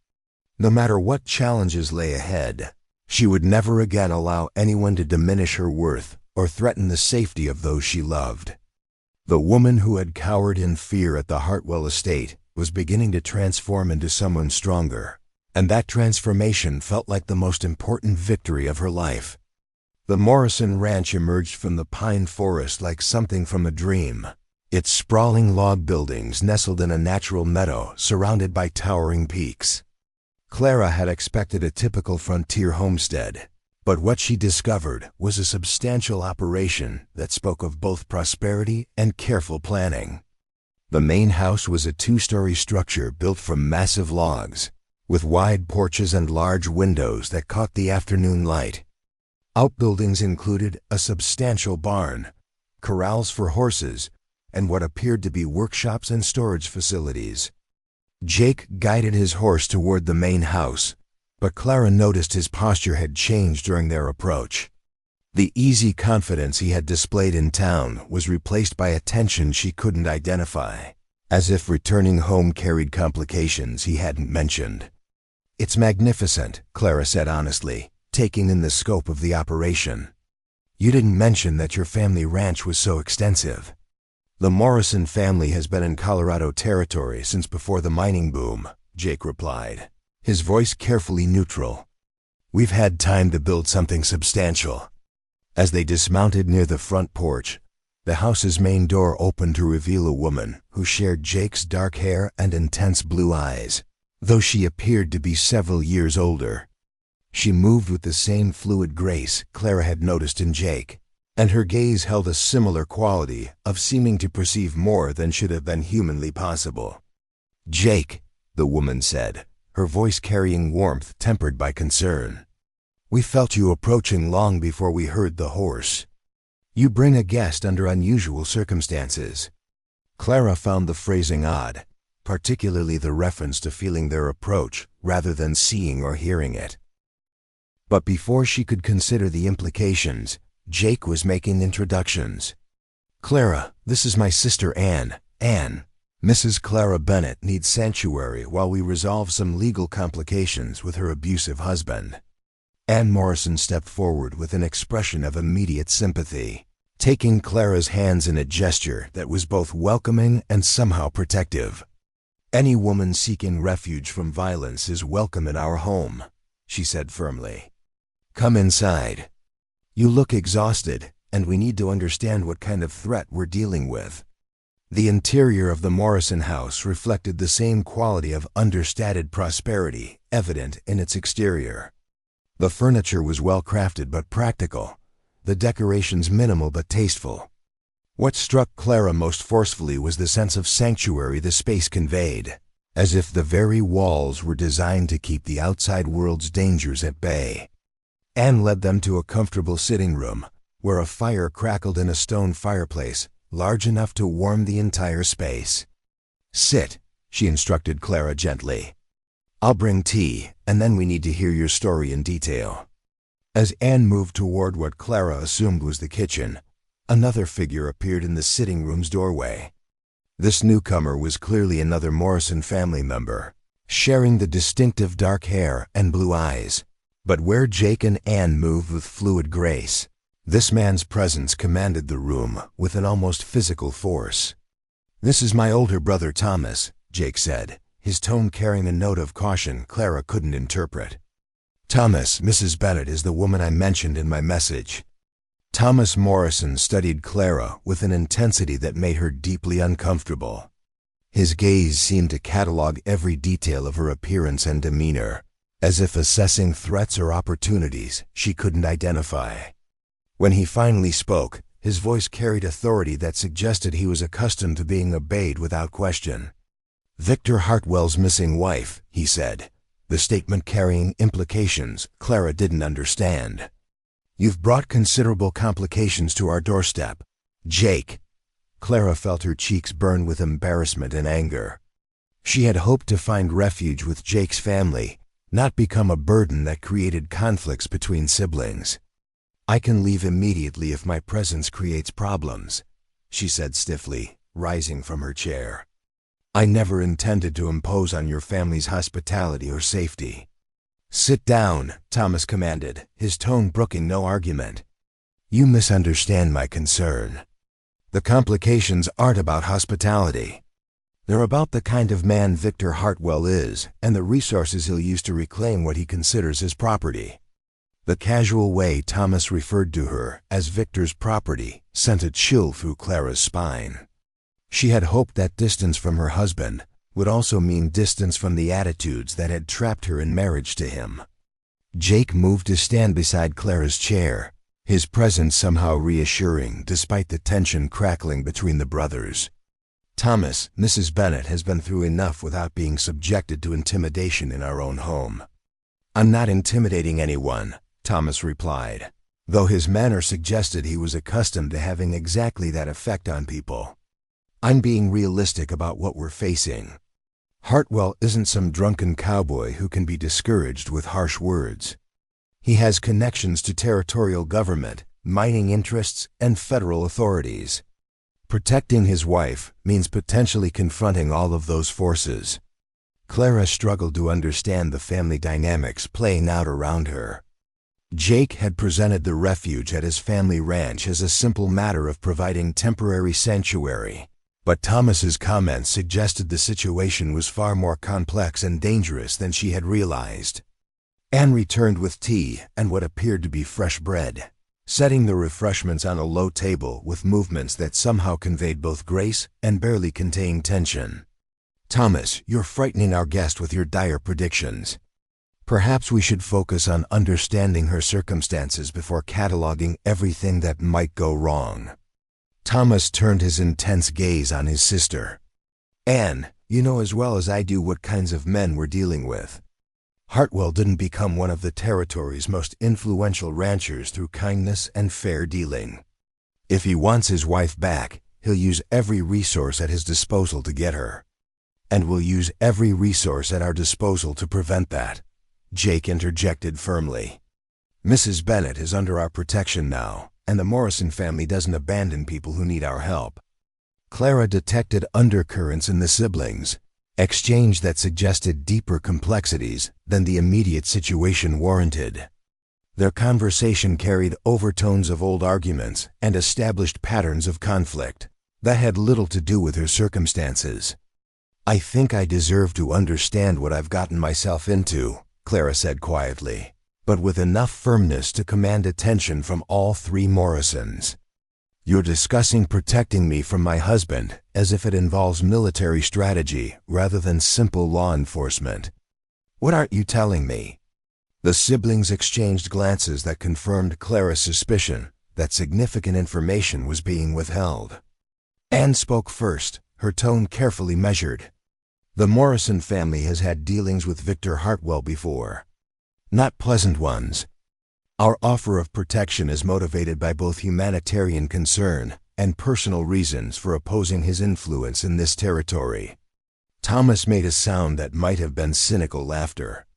No matter what challenges lay ahead, she would never again allow anyone to diminish her worth or threaten the safety of those she loved. The woman who had cowered in fear at the Hartwell estate was beginning to transform into someone stronger, and that transformation felt like the most important victory of her life. The Morrison ranch emerged from the pine forest like something from a dream, its sprawling log buildings nestled in a natural meadow surrounded by towering peaks. Clara had expected a typical frontier homestead, but what she discovered was a substantial operation that spoke of both prosperity and careful planning. The main house was a two-story structure built from massive logs, with wide porches and large windows that caught the afternoon light. Outbuildings included a substantial barn, corrals for horses, and what appeared to be workshops and storage facilities. Jake guided his horse toward the main house, but Clara noticed his posture had changed during their approach. The easy confidence he had displayed in town was replaced by a tension she couldn't identify, as if returning home carried complications he hadn't mentioned. It's magnificent, Clara said honestly, taking in the scope of the operation. You didn't mention that your family ranch was so extensive. The Morrison family has been in Colorado territory since before the mining boom, Jake replied, his voice carefully neutral. We've had time to build something substantial. As they dismounted near the front porch, the house's main door opened to reveal a woman who shared Jake's dark hair and intense blue eyes, though she appeared to be several years older. She moved with the same fluid grace Clara had noticed in Jake, and her gaze held a similar quality of seeming to perceive more than should have been humanly possible. Jake, the woman said, her voice carrying warmth tempered by concern. We felt you approaching long before we heard the horse. You bring a guest under unusual circumstances. Clara found the phrasing odd, particularly the reference to feeling their approach rather than seeing or hearing it. But before she could consider the implications, Jake was making introductions. Clara, this is my sister Anne. Anne, Mrs. Clara Bennett needs sanctuary while we resolve some legal complications with her abusive husband. Anne Morrison stepped forward with an expression of immediate sympathy, taking Clara's hands in a gesture that was both welcoming and somehow protective. Any woman seeking refuge from violence is welcome in our home, she said firmly. Come inside. You look exhausted, and we need to understand what kind of threat we're dealing with. The interior of the Morrison house reflected the same quality of understated prosperity evident in its exterior. The furniture was well crafted but practical, the decorations minimal but tasteful. What struck Clara most forcefully was the sense of sanctuary the space conveyed, as if the very walls were designed to keep the outside world's dangers at bay. Anne led them to a comfortable sitting room, where a fire crackled in a stone fireplace large enough to warm the entire space. Sit, she instructed Clara gently. I'll bring tea, and then we need to hear your story in detail. As Anne moved toward what Clara assumed was the kitchen, another figure appeared in the sitting room's doorway. This newcomer was clearly another Morrison family member, sharing the distinctive dark hair and blue eyes. But where Jake and Anne moved with fluid grace, this man's presence commanded the room with an almost physical force. This is my older brother Thomas, Jake said, his tone carrying a note of caution Clara couldn't interpret. Thomas, Mrs. Bennett is the woman I mentioned in my message. Thomas Morrison studied Clara with an intensity that made her deeply uncomfortable. His gaze seemed to catalog every detail of her appearance and demeanor, as if assessing threats or opportunities she couldn't identify. When he finally spoke, his voice carried authority that suggested he was accustomed to being obeyed without question. Victor Hartwell's missing wife, he said, the statement carrying implications Clara didn't understand. You've brought considerable complications to our doorstep, Jake. Clara felt her cheeks burn with embarrassment and anger. She had hoped to find refuge with Jake's family, not become a burden that created conflicts between siblings. I can leave immediately if my presence creates problems, she said stiffly, rising from her chair. I never intended to impose on your family's hospitality or safety. Sit down, Thomas commanded, his tone brooking no argument. You misunderstand my concern. The complications aren't about hospitality. They're about the kind of man Victor Hartwell is and the resources he'll use to reclaim what he considers his property. The casual way Thomas referred to her as Victor's property sent a chill through Clara's spine. She had hoped that distance from her husband would also mean distance from the attitudes that had trapped her in marriage to him. Jake moved to stand beside Clara's chair, his presence somehow reassuring despite the tension crackling between the brothers. Thomas, Mrs. Bennett has been through enough without being subjected to intimidation in our own home. I'm not intimidating anyone, Thomas replied, though his manner suggested he was accustomed to having exactly that effect on people. I'm being realistic about what we're facing. Hartwell isn't some drunken cowboy who can be discouraged with harsh words. He has connections to territorial government, mining interests, and federal authorities. Protecting his wife means potentially confronting all of those forces. Clara struggled to understand the family dynamics playing out around her. Jake had presented the refuge at his family ranch as a simple matter of providing temporary sanctuary. But Thomas's comments suggested the situation was far more complex and dangerous than she had realized. Anne returned with tea and what appeared to be fresh bread, setting the refreshments on a low table with movements that somehow conveyed both grace and barely contained tension. Thomas, you're frightening our guest with your dire predictions. Perhaps we should focus on understanding her circumstances before cataloging everything that might go wrong. Thomas turned his intense gaze on his sister. Anne, you know as well as I do what kinds of men we're dealing with. Hartwell didn't become one of the territory's most influential ranchers through kindness and fair dealing. If he wants his wife back, he'll use every resource at his disposal to get her. And we'll use every resource at our disposal to prevent that, Jake interjected firmly. Mrs. Bennett is under our protection now, and the Morrison family doesn't abandon people who need our help. Clara detected undercurrents in the siblings, exchange that suggested deeper complexities than the immediate situation warranted. Their conversation carried overtones of old arguments and established patterns of conflict that had little to do with her circumstances. "I think I deserve to understand what I've gotten myself into," Clara said quietly, but with enough firmness to command attention from all three Morrisons. "You're discussing protecting me from my husband as if it involves military strategy rather than simple law enforcement. What aren't you telling me?" The siblings exchanged glances that confirmed Clara's suspicion that significant information was being withheld. Anne spoke first, her tone carefully measured. "The Morrison family has had dealings with Victor Hartwell before. Not pleasant ones. Our offer of protection is motivated by both humanitarian concern and personal reasons for opposing his influence in this territory." Thomas made a sound that might have been cynical laughter.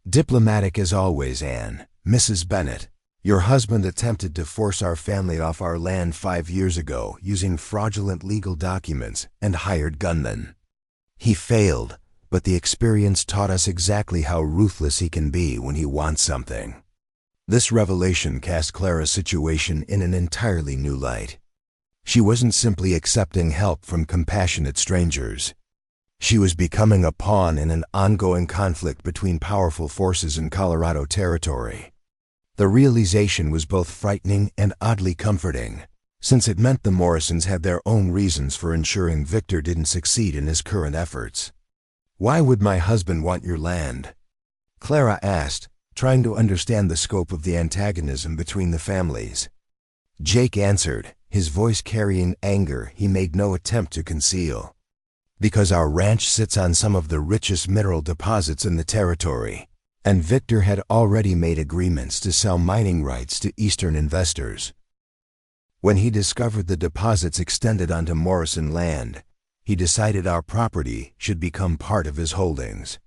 "Diplomatic as always, Anne. Mrs. Bennett, your husband attempted to force our family off our land 5 years ago using fraudulent legal documents and hired gunmen. He failed, but the experience taught us exactly how ruthless he can be when he wants something." This revelation cast Clara's situation in an entirely new light. She wasn't simply accepting help from compassionate strangers. She was becoming a pawn in an ongoing conflict between powerful forces in Colorado territory. The realization was both frightening and oddly comforting, since it meant the Morrisons had their own reasons for ensuring Victor didn't succeed in his current efforts. "Why would my husband want your land?" Clara asked, trying to understand the scope of the antagonism between the families. Jake answered, his voice carrying anger he made no attempt to conceal. "Because our ranch sits on some of the richest mineral deposits in the territory, and Victor had already made agreements to sell mining rights to Eastern investors. When he discovered the deposits extended onto Morrison land, he decided our property should become part of his holdings.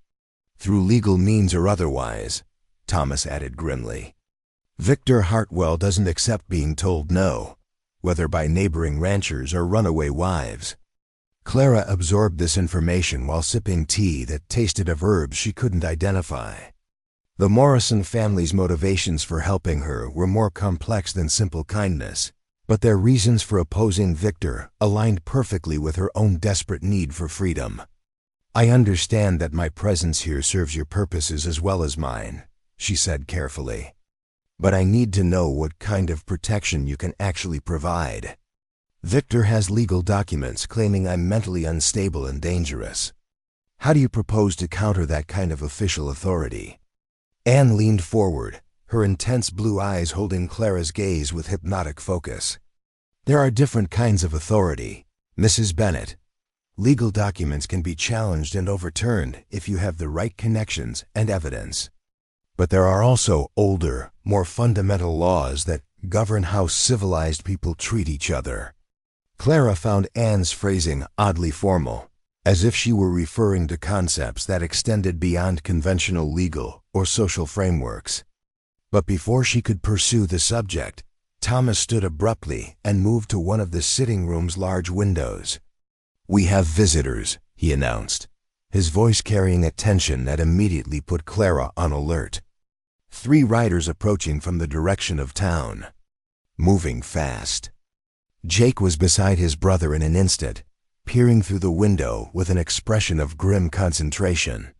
Through legal means or otherwise," Thomas added grimly. "Victor Hartwell doesn't accept being told no, whether by neighboring ranchers or runaway wives." Clara absorbed this information while sipping tea that tasted of herbs she couldn't identify. The Morrison family's motivations for helping her were more complex than simple kindness, but their reasons for opposing Victor aligned perfectly with her own desperate need for freedom. "I understand that my presence here serves your purposes as well as mine," she said carefully. "But I need to know what kind of protection you can actually provide. Victor has legal documents claiming I'm mentally unstable and dangerous. How do you propose to counter that kind of official authority?" Anne leaned forward, her intense blue eyes holding Clara's gaze with hypnotic focus. "There are different kinds of authority, Mrs. Bennett. Legal documents can be challenged and overturned if you have the right connections and evidence. But there are also older, more fundamental laws that govern how civilized people treat each other." Clara found Anne's phrasing oddly formal, as if she were referring to concepts that extended beyond conventional legal or social frameworks. But before she could pursue the subject, Thomas stood abruptly and moved to one of the sitting room's large windows. "We have visitors," he announced, his voice carrying a tension that immediately put Clara on alert. 3 riders approaching from the direction of town, moving fast. Jake was beside his brother in an instant, peering through the window with an expression of grim concentration.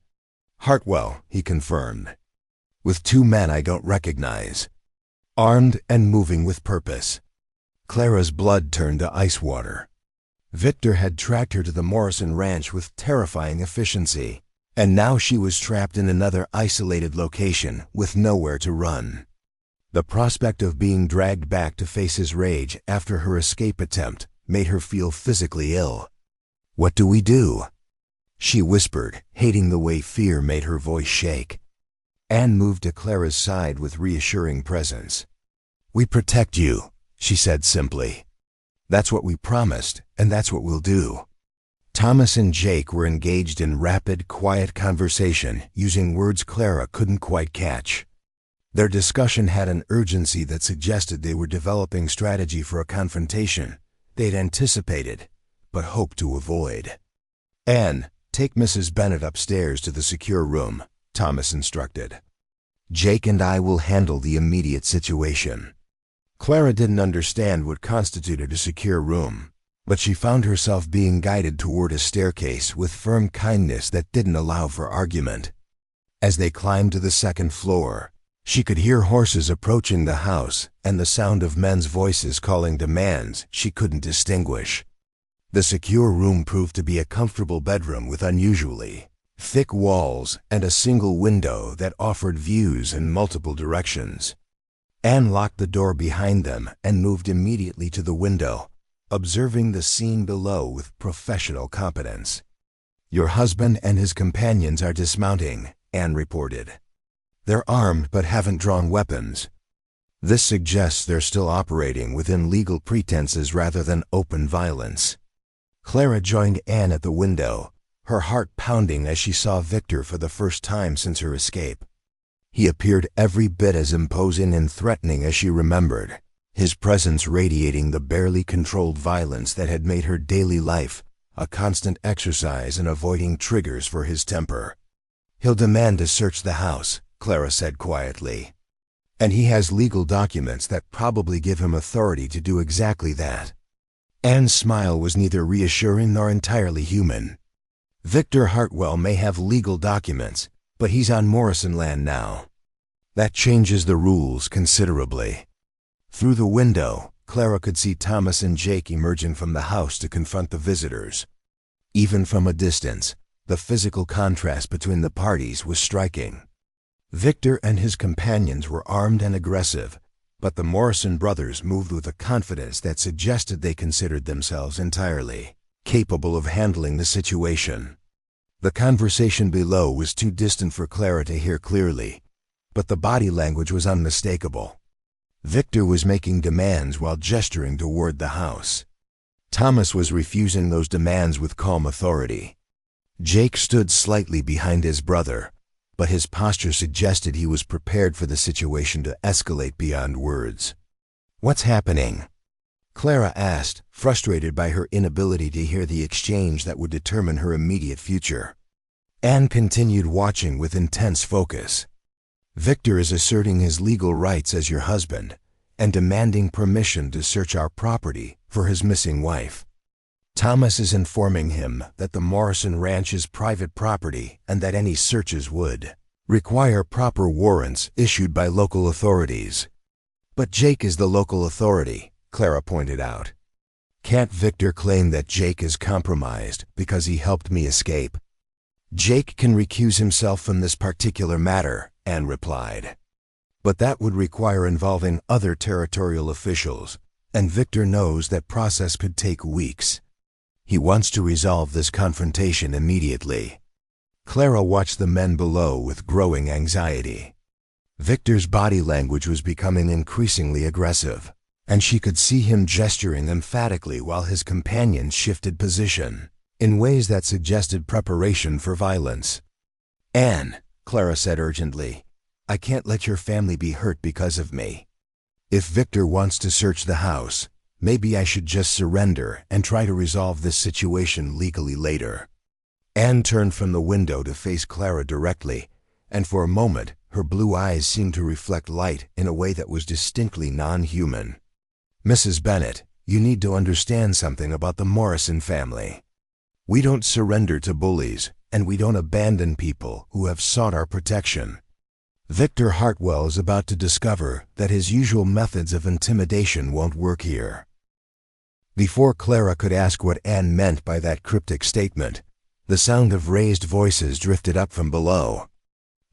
"Hartwell," he confirmed, "with 2 men I don't recognize. Armed and moving with purpose." Clara's blood turned to ice water. Victor had tracked her to the Morrison ranch with terrifying efficiency, and now she was trapped in another isolated location with nowhere to run. The prospect of being dragged back to face his rage after her escape attempt made her feel physically ill. "What do we do?" she whispered, hating the way fear made her voice shake. Anne moved to Clara's side with reassuring presence. "We protect you," she said simply. "That's what we promised, and that's what we'll do." Thomas and Jake were engaged in rapid, quiet conversation using words Clara couldn't quite catch. Their discussion had an urgency that suggested they were developing strategy for a confrontation they'd anticipated, but hoped to avoid. "Anne, take Mrs. Bennett upstairs to the secure room," Thomas instructed. "Jake and I will handle the immediate situation." Clara didn't understand what constituted a secure room, But she found herself being guided toward a staircase with firm kindness that didn't allow for argument. As they climbed to the second floor, she could hear horses approaching the house and the sound of men's voices calling demands she couldn't distinguish. The secure room proved to be a comfortable bedroom with unusually thick walls and a single window that offered views in multiple directions. Anne locked the door behind them and moved immediately to the window, observing the scene below with professional competence. "Your husband and his companions are dismounting," Anne reported. "They're armed but haven't drawn weapons. This suggests they're still operating within legal pretenses rather than open violence." Clara joined Anne at the window, her heart pounding as she saw Victor for the first time since her escape. He appeared every bit as imposing and threatening as she remembered, his presence radiating the barely controlled violence that had made her daily life a constant exercise in avoiding triggers for his temper. "He'll demand to search the house," Clara said quietly. "And he has legal documents that probably give him authority to do exactly that." Anne's smile was neither reassuring nor entirely human. "Victor Hartwell may have legal documents, but he's on Morrison land now. That changes the rules considerably." Through the window, Clara could see Thomas and Jake emerging from the house to confront the visitors. Even from a distance, the physical contrast between the parties was striking. Victor and his companions were armed and aggressive, but the Morrison brothers moved with a confidence that suggested they considered themselves entirely capable of handling the situation. The conversation below was too distant for Clara to hear clearly, but the body language was unmistakable. Victor was making demands while gesturing toward the house. Thomas was refusing those demands with calm authority. Jake stood slightly behind his brother, but his posture suggested he was prepared for the situation to escalate beyond words. "What's happening?" Clara asked, frustrated by her inability to hear the exchange that would determine her immediate future. Anne continued watching with intense focus. "Victor is asserting his legal rights as your husband and demanding permission to search our property for his missing wife. Thomas is informing him that the Morrison Ranch is private property and that any searches would require proper warrants issued by local authorities." "But Jake is the local authority," Clara pointed out. "Can't Victor claim that Jake is compromised because he helped me escape?" "Jake can recuse himself from this particular matter," Anne replied. "But that would require involving other territorial officials, and Victor knows that process could take weeks. He wants to resolve this confrontation immediately." Clara watched the men below with growing anxiety. Victor's body language was becoming increasingly aggressive, and she could see him gesturing emphatically while his companions shifted position in ways that suggested preparation for violence. "Anne," Clara said urgently, "I can't let your family be hurt because of me. If Victor wants to search the house, maybe I should just surrender and try to resolve this situation legally later." Anne turned from the window to face Clara directly, and for a moment her blue eyes seemed to reflect light in a way that was distinctly non-human. "Mrs. Bennett, you need to understand something about the Morrison family. We don't surrender to bullies, and we don't abandon people who have sought our protection. Victor Hartwell is about to discover that his usual methods of intimidation won't work here." Before Clara could ask what Anne meant by that cryptic statement, the sound of raised voices drifted up from below.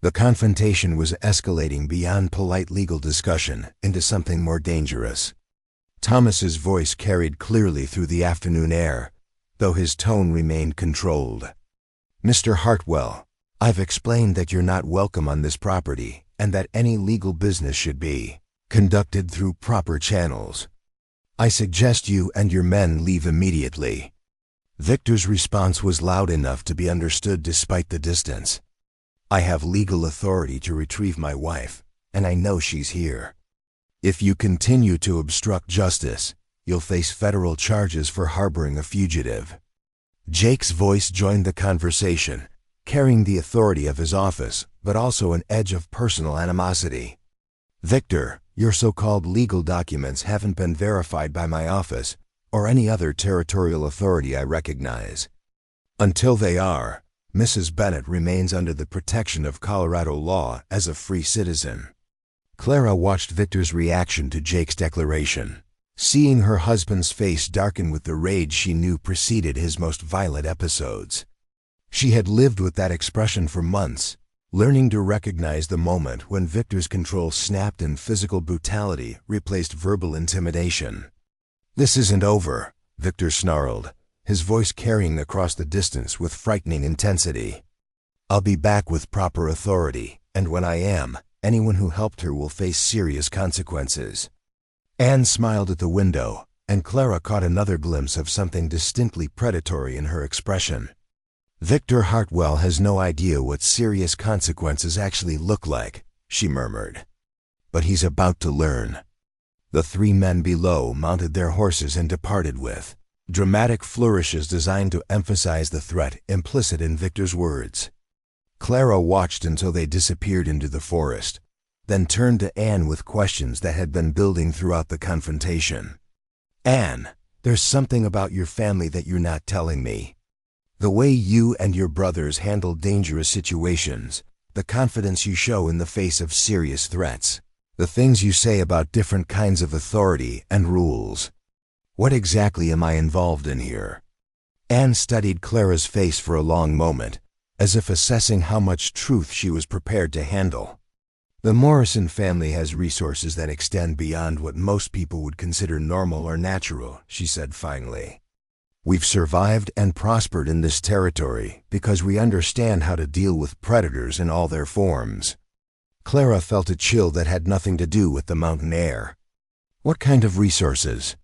The confrontation was escalating beyond polite legal discussion into something more dangerous. Thomas's voice carried clearly through the afternoon air, though his tone remained controlled. "Mr. Hartwell, I've explained that you're not welcome on this property and that any legal business should be conducted through proper channels. I suggest you and your men leave immediately." Victor's response was loud enough to be understood despite the distance. "I have legal authority to retrieve my wife, and I know she's here. If you continue to obstruct justice, you'll face federal charges for harboring a fugitive." Jake's voice joined the conversation, carrying the authority of his office, but also an edge of personal animosity. "Victor, your so-called legal documents haven't been verified by my office, or any other territorial authority I recognize. Until they are, Mrs. Bennett remains under the protection of Colorado law as a free citizen. Clara watched Victor's reaction to Jake's declaration. Seeing her husband's face darken with the rage she knew preceded his most violent episodes. She had lived with that expression for months, learning to recognize the moment when Victor's control snapped and physical brutality replaced verbal intimidation. "This isn't over," Victor snarled, his voice carrying across the distance with frightening intensity. "I'll be back with proper authority, and when I am, anyone who helped her will face serious consequences." Anne smiled at the window, and Clara caught another glimpse of something distinctly predatory in her expression. "Victor Hartwell has no idea what serious consequences actually look like," she murmured. "But he's about to learn." The three men below mounted their horses and departed with dramatic flourishes designed to emphasize the threat implicit in Victor's words. Clara watched until they disappeared into the forest, then turned to Anne with questions that had been building throughout the confrontation. "Anne, there's something about your family that you're not telling me. The way you and your brothers handle dangerous situations, the confidence you show in the face of serious threats, the things you say about different kinds of authority and rules. What exactly am I involved in here?" Anne studied Clara's face for a long moment, as if assessing how much truth she was prepared to handle. "The Morrison family has resources that extend beyond what most people would consider normal or natural," she said finally. "We've survived and prospered in this territory because we understand how to deal with predators in all their forms." Clara felt a chill that had nothing to do with the mountain air. "What kind of resources?"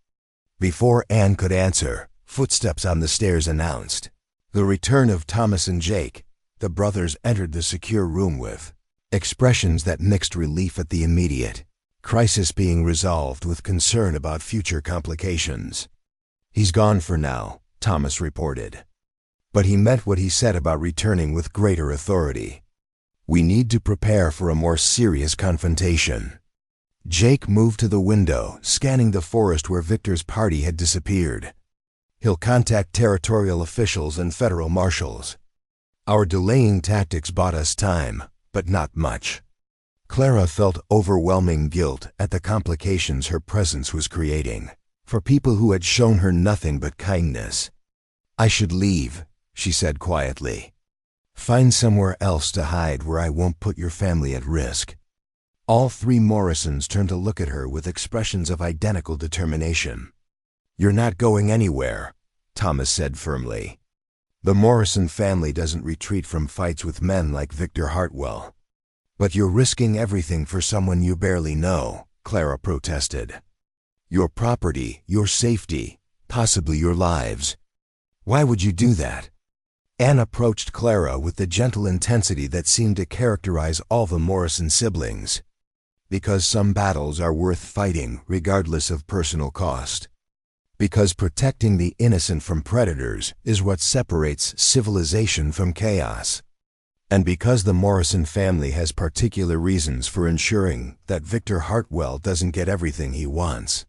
Before Anne could answer, footsteps on the stairs announced the return of Thomas and Jake. The brothers entered the secure room with expressions that mixed relief at the immediate crisis being resolved with concern about future complications. "He's gone for now," Thomas reported. But he meant what he said about returning with greater authority. "We need to prepare for a more serious confrontation." Jake moved to the window, scanning the forest where Victor's party had disappeared. "He'll contact territorial officials and federal marshals. Our delaying tactics bought us time, but not much." Clara felt overwhelming guilt at the complications her presence was creating for people who had shown her nothing but kindness. "I should leave," she said quietly. "Find somewhere else to hide where I won't put your family at risk." All three Morrisons turned to look at her with expressions of identical determination. "You're not going anywhere," Thomas said firmly. "The Morrison family doesn't retreat from fights with men like Victor Hartwell." "But you're risking everything for someone you barely know," Clara protested. "Your property, your safety, possibly your lives. Why would you do that?" Anne approached Clara with the gentle intensity that seemed to characterize all the Morrison siblings. "Because some battles are worth fighting regardless of personal cost. Because protecting the innocent from predators is what separates civilization from chaos. And because the Morrison family has particular reasons for ensuring that Victor Hartwell doesn't get everything he wants."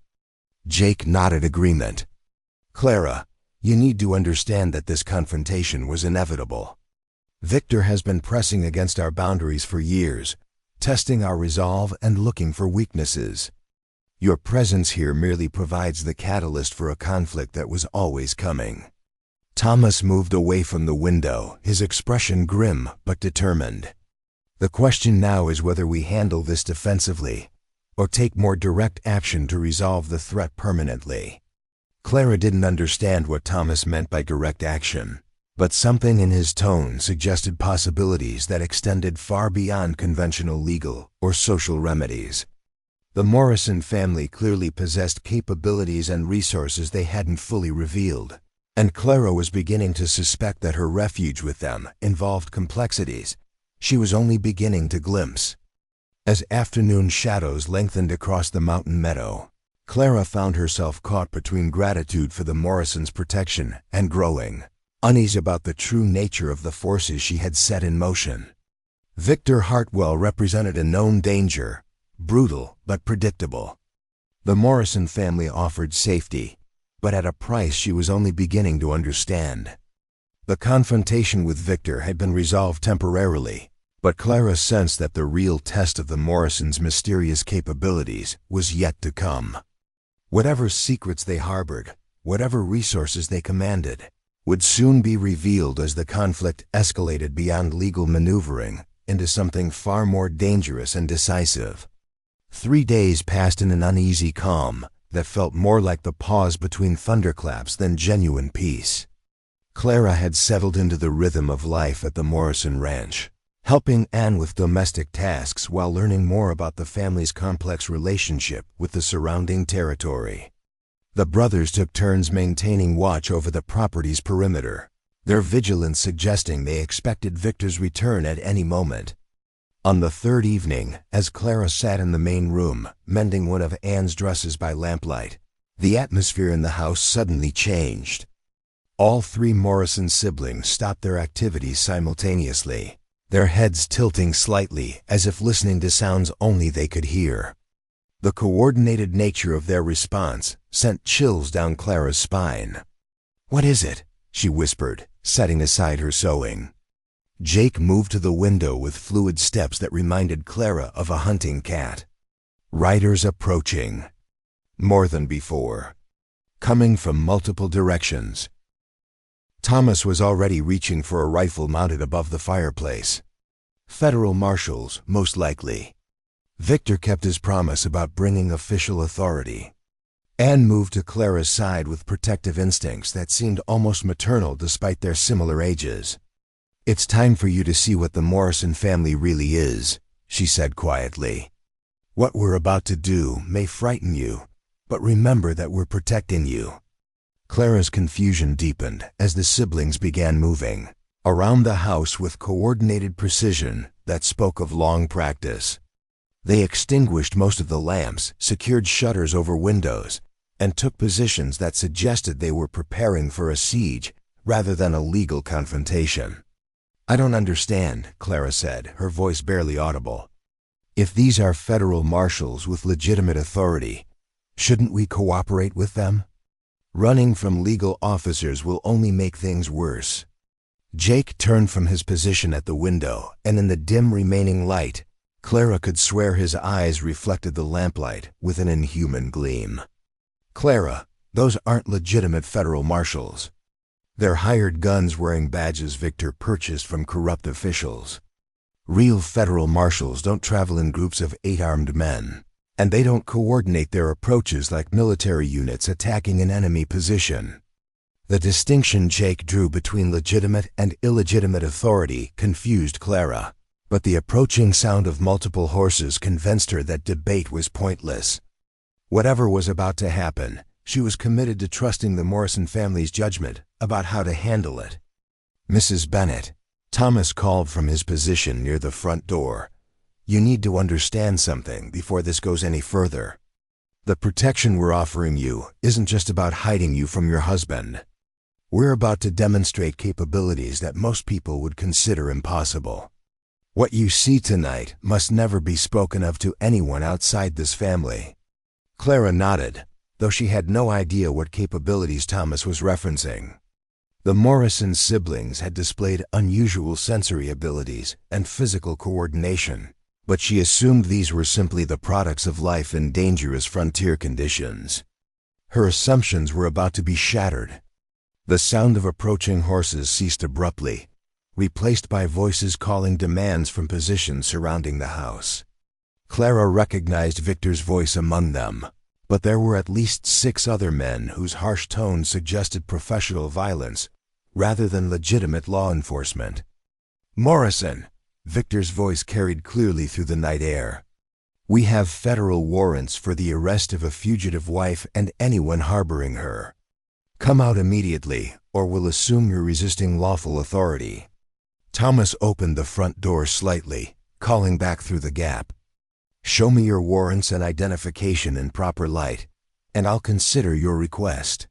Jake nodded agreement. "Clara, you need to understand that this confrontation was inevitable. Victor has been pressing against our boundaries for years, testing our resolve and looking for weaknesses. Your presence here merely provides the catalyst for a conflict that was always coming." Thomas moved away from the window, his expression grim but determined. "The question now is whether we handle this defensively or take more direct action to resolve the threat permanently." Clara didn't understand what Thomas meant by direct action, but something in his tone suggested possibilities that extended far beyond conventional legal or social remedies. The Morrison family clearly possessed capabilities and resources they hadn't fully revealed, and Clara was beginning to suspect that her refuge with them involved complexities she was only beginning to glimpse. As afternoon shadows lengthened across the mountain meadow, Clara found herself caught between gratitude for the Morrisons' protection and growing unease about the true nature of the forces she had set in motion. Victor Hartwell represented a known danger, brutal but predictable. The Morrison family offered safety, but at a price she was only beginning to understand. The confrontation with Victor had been resolved temporarily, but Clara sensed that the real test of the Morrisons' mysterious capabilities was yet to come. Whatever secrets they harbored, whatever resources they commanded, would soon be revealed as the conflict escalated beyond legal maneuvering into something far more dangerous and decisive. 3 days passed in an uneasy calm that felt more like the pause between thunderclaps than genuine peace. Clara had settled into the rhythm of life at the Morrison ranch, helping Anne with domestic tasks while learning more about the family's complex relationship with the surrounding territory. The brothers took turns maintaining watch over the property's perimeter, their vigilance suggesting they expected Victor's return at any moment. On the third evening, as Clara sat in the main room, mending one of Anne's dresses by lamplight, the atmosphere in the house suddenly changed. All 3 Morrison siblings stopped their activities simultaneously, their heads tilting slightly as if listening to sounds only they could hear. The coordinated nature of their response sent chills down Clara's spine. "What is it?" she whispered, setting aside her sewing. Jake moved to the window with fluid steps that reminded Clara of a hunting cat. Riders approaching. More than before. Coming from multiple directions. Thomas was already reaching for a rifle mounted above the fireplace. Federal marshals, most likely. Victor kept his promise about bringing official authority. Anne moved to Clara's side with protective instincts that seemed almost maternal despite their similar ages. "It's time for you to see what the Morrison family really is," she said quietly. "What we're about to do may frighten you, but remember that we're protecting you." Clara's confusion deepened as the siblings began moving around the house with coordinated precision that spoke of long practice. They extinguished most of the lamps, secured shutters over windows, and took positions that suggested they were preparing for a siege rather than a legal confrontation. "I don't understand," Clara said, her voice barely audible. "If these are federal marshals with legitimate authority, shouldn't we cooperate with them? Running from legal officers will only make things worse." Jake turned from his position at the window, and in the dim remaining light, Clara could swear his eyes reflected the lamplight with an inhuman gleam. "Clara, those aren't legitimate federal marshals. They're hired guns wearing badges Victor purchased from corrupt officials. Real federal marshals don't travel in groups of 8 armed men, and they don't coordinate their approaches like military units attacking an enemy position." The distinction Jake drew between legitimate and illegitimate authority confused Clara, but the approaching sound of multiple horses convinced her that debate was pointless. Whatever was about to happen, she was committed to trusting the Morrison family's judgment about how to handle it. "Mrs. Bennett," Thomas called from his position near the front door, "you need to understand something before this goes any further. The protection we're offering you isn't just about hiding you from your husband. We're about to demonstrate capabilities that most people would consider impossible. What you see tonight must never be spoken of to anyone outside this family." Clara nodded, though she had no idea what capabilities Thomas was referencing. The Morrison siblings had displayed unusual sensory abilities and physical coordination, but she assumed these were simply the products of life in dangerous frontier conditions. Her assumptions were about to be shattered. The sound of approaching horses ceased abruptly, replaced by voices calling demands from positions surrounding the house. Clara recognized Victor's voice among them, but there were at least 6 other men whose harsh tones suggested professional violence rather than legitimate law enforcement. "Morrison," Victor's voice carried clearly through the night air. "We have federal warrants for the arrest of a fugitive wife and anyone harboring her. Come out immediately, or we'll assume you're resisting lawful authority." Thomas opened the front door slightly, calling back through the gap. "Show me your warrants and identification in proper light, and I'll consider your request.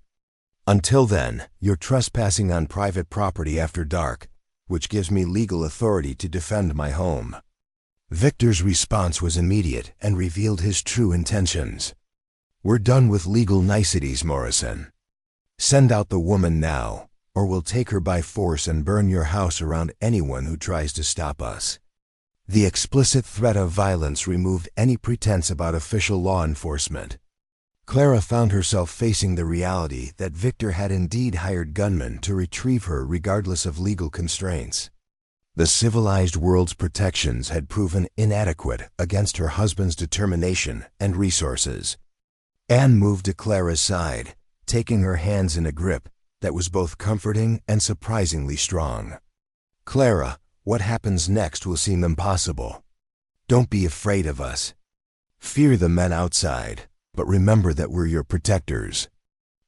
Until then, you're trespassing on private property after dark, which gives me legal authority to defend my home." Victor's response was immediate and revealed his true intentions. "We're done with legal niceties, Morrison. Send out the woman now, or we'll take her by force and burn your house around anyone who tries to stop us." The explicit threat of violence removed any pretense about official law enforcement. Clara found herself facing the reality that Victor had indeed hired gunmen to retrieve her regardless of legal constraints. The civilized world's protections had proven inadequate against her husband's determination and resources. Anne moved to Clara's side, taking her hands in a grip that was both comforting and surprisingly strong. "Clara, what happens next will seem impossible. Don't be afraid of us. Fear the men outside, but remember that we're your protectors."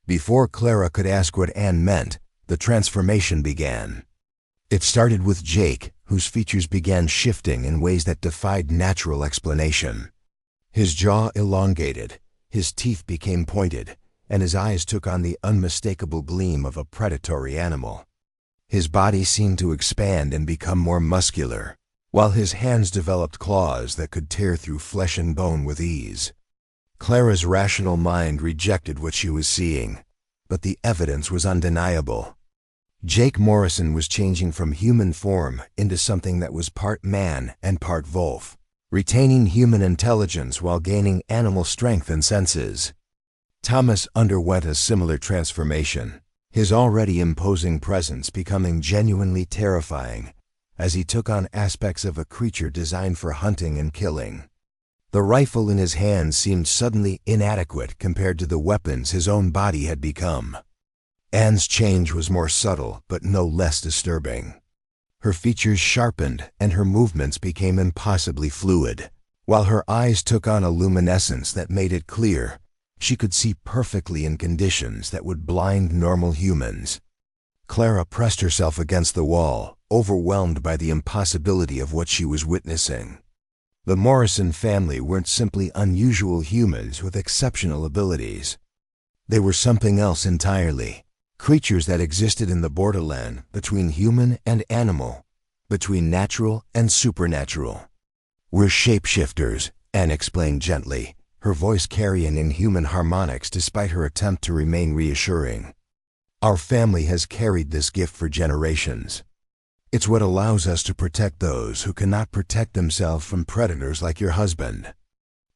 Before Clara could ask what Anne meant, the transformation began. It started with Jake, whose features began shifting in ways that defied natural explanation. His jaw elongated, his teeth became pointed, and his eyes took on the unmistakable gleam of a predatory animal. His body seemed to expand and become more muscular, while his hands developed claws that could tear through flesh and bone with ease. Clara's rational mind rejected what she was seeing, but the evidence was undeniable. Jake Morrison was changing from human form into something that was part man and part wolf, retaining human intelligence while gaining animal strength and senses. Thomas underwent a similar transformation, his already imposing presence becoming genuinely terrifying as he took on aspects of a creature designed for hunting and killing. The rifle in his hands seemed suddenly inadequate compared to the weapons his own body had become. Anne's change was more subtle but no less disturbing. Her features sharpened and her movements became impossibly fluid, while her eyes took on a luminescence that made it clear she could see perfectly in conditions that would blind normal humans. Clara pressed herself against the wall, overwhelmed by the impossibility of what she was witnessing. The Morrison family weren't simply unusual humans with exceptional abilities. They were something else entirely. Creatures that existed in the borderland between human and animal, between natural and supernatural. "We're shapeshifters," Anne explained gently, her voice carrying inhuman harmonics despite her attempt to remain reassuring. "Our family has carried this gift for generations. It's what allows us to protect those who cannot protect themselves from predators like your husband."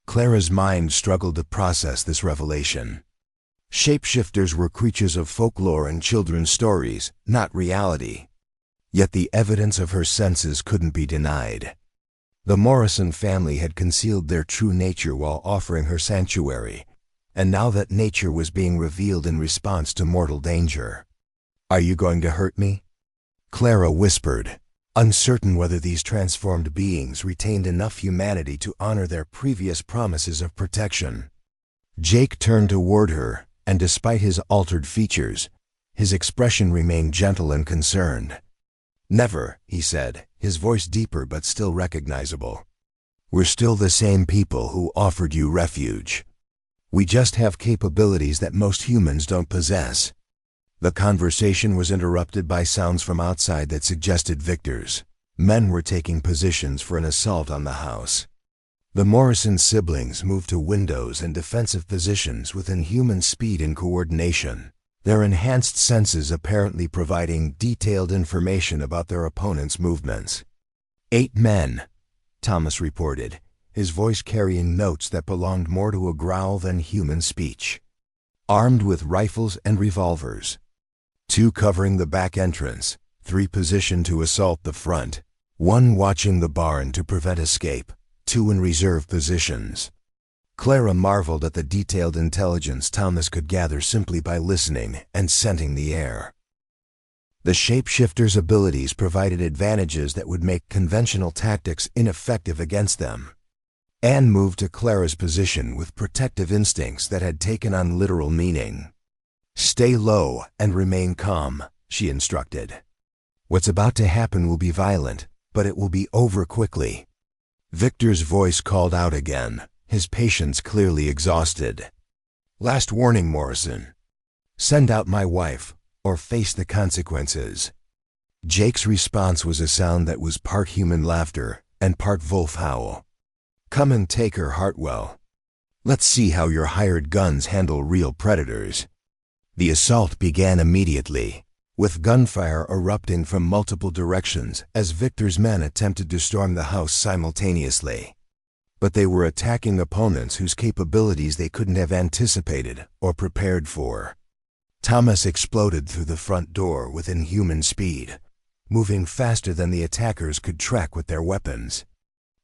Clara's mind struggled to process this revelation. Shapeshifters were creatures of folklore and children's stories, not reality. Yet the evidence of her senses couldn't be denied. The Morrison family had concealed their true nature while offering her sanctuary, and now that nature was being revealed in response to mortal danger. "Are you going to hurt me?" Clara whispered, uncertain whether these transformed beings retained enough humanity to honor their previous promises of protection. Jake turned toward her, and despite his altered features, his expression remained gentle and concerned. "Never," he said, his voice deeper but still recognizable. "We're still the same people who offered you refuge. We just have capabilities that most humans don't possess." The conversation was interrupted by sounds from outside that suggested victors. Men were taking positions for an assault on the house. The Morrison siblings moved to windows and defensive positions with inhuman speed and coordination, their enhanced senses apparently providing detailed information about their opponent's movements. 8 men, Thomas reported, his voice carrying notes that belonged more to a growl than human speech. Armed with rifles and revolvers. 2 covering the back entrance, 3 positioned to assault the front, 1 watching the barn to prevent escape, 2 in reserve positions. Clara marveled at the detailed intelligence Thomas could gather simply by listening and scenting the air. The shapeshifter's abilities provided advantages that would make conventional tactics ineffective against them. Anne moved to Clara's position with protective instincts that had taken on literal meaning. "Stay low and remain calm," she instructed. "What's about to happen will be violent, but it will be over quickly." Victor's voice called out again, his patience clearly exhausted. "Last warning, Morrison. Send out my wife, or face the consequences." Jake's response was a sound that was part human laughter and part wolf howl. "Come and take her, Hartwell. Let's see how your hired guns handle real predators." The assault began immediately, with gunfire erupting from multiple directions as Victor's men attempted to storm the house simultaneously. But they were attacking opponents whose capabilities they couldn't have anticipated or prepared for. Thomas exploded through the front door with inhuman speed, moving faster than the attackers could track with their weapons.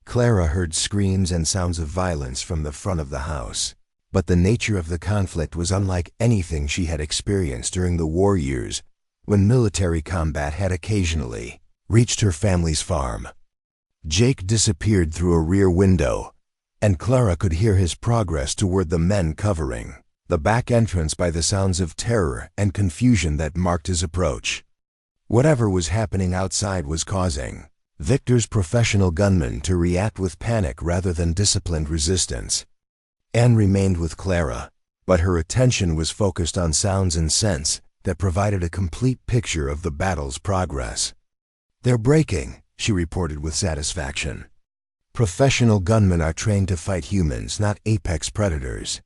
Clara heard screams and sounds of violence from the front of the house, but the nature of the conflict was unlike anything she had experienced during the war years, when military combat had occasionally reached her family's farm. Jake disappeared through a rear window, and Clara could hear his progress toward the men covering the back entrance by the sounds of terror and confusion that marked his approach. Whatever was happening outside was causing Victor's professional gunmen to react with panic rather than disciplined resistance. Anne remained with Clara, but her attention was focused on sounds and scents that provided a complete picture of the battle's progress. "They're breaking," she reported with satisfaction. "Professional gunmen are trained to fight humans, not apex predators."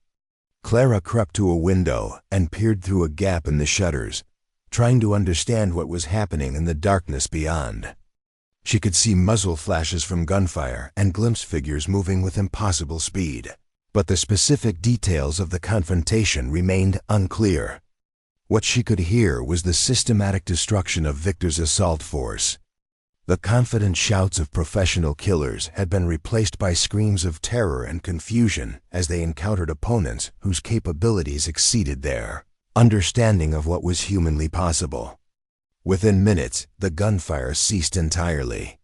Clara crept to a window and peered through a gap in the shutters, trying to understand what was happening in the darkness beyond. She could see muzzle flashes from gunfire and glimpse figures moving with impossible speed, but the specific details of the confrontation remained unclear. What she could hear was the systematic destruction of Victor's assault force. The confident shouts of professional killers had been replaced by screams of terror and confusion as they encountered opponents whose capabilities exceeded their understanding of what was humanly possible. Within minutes, the gunfire ceased entirely.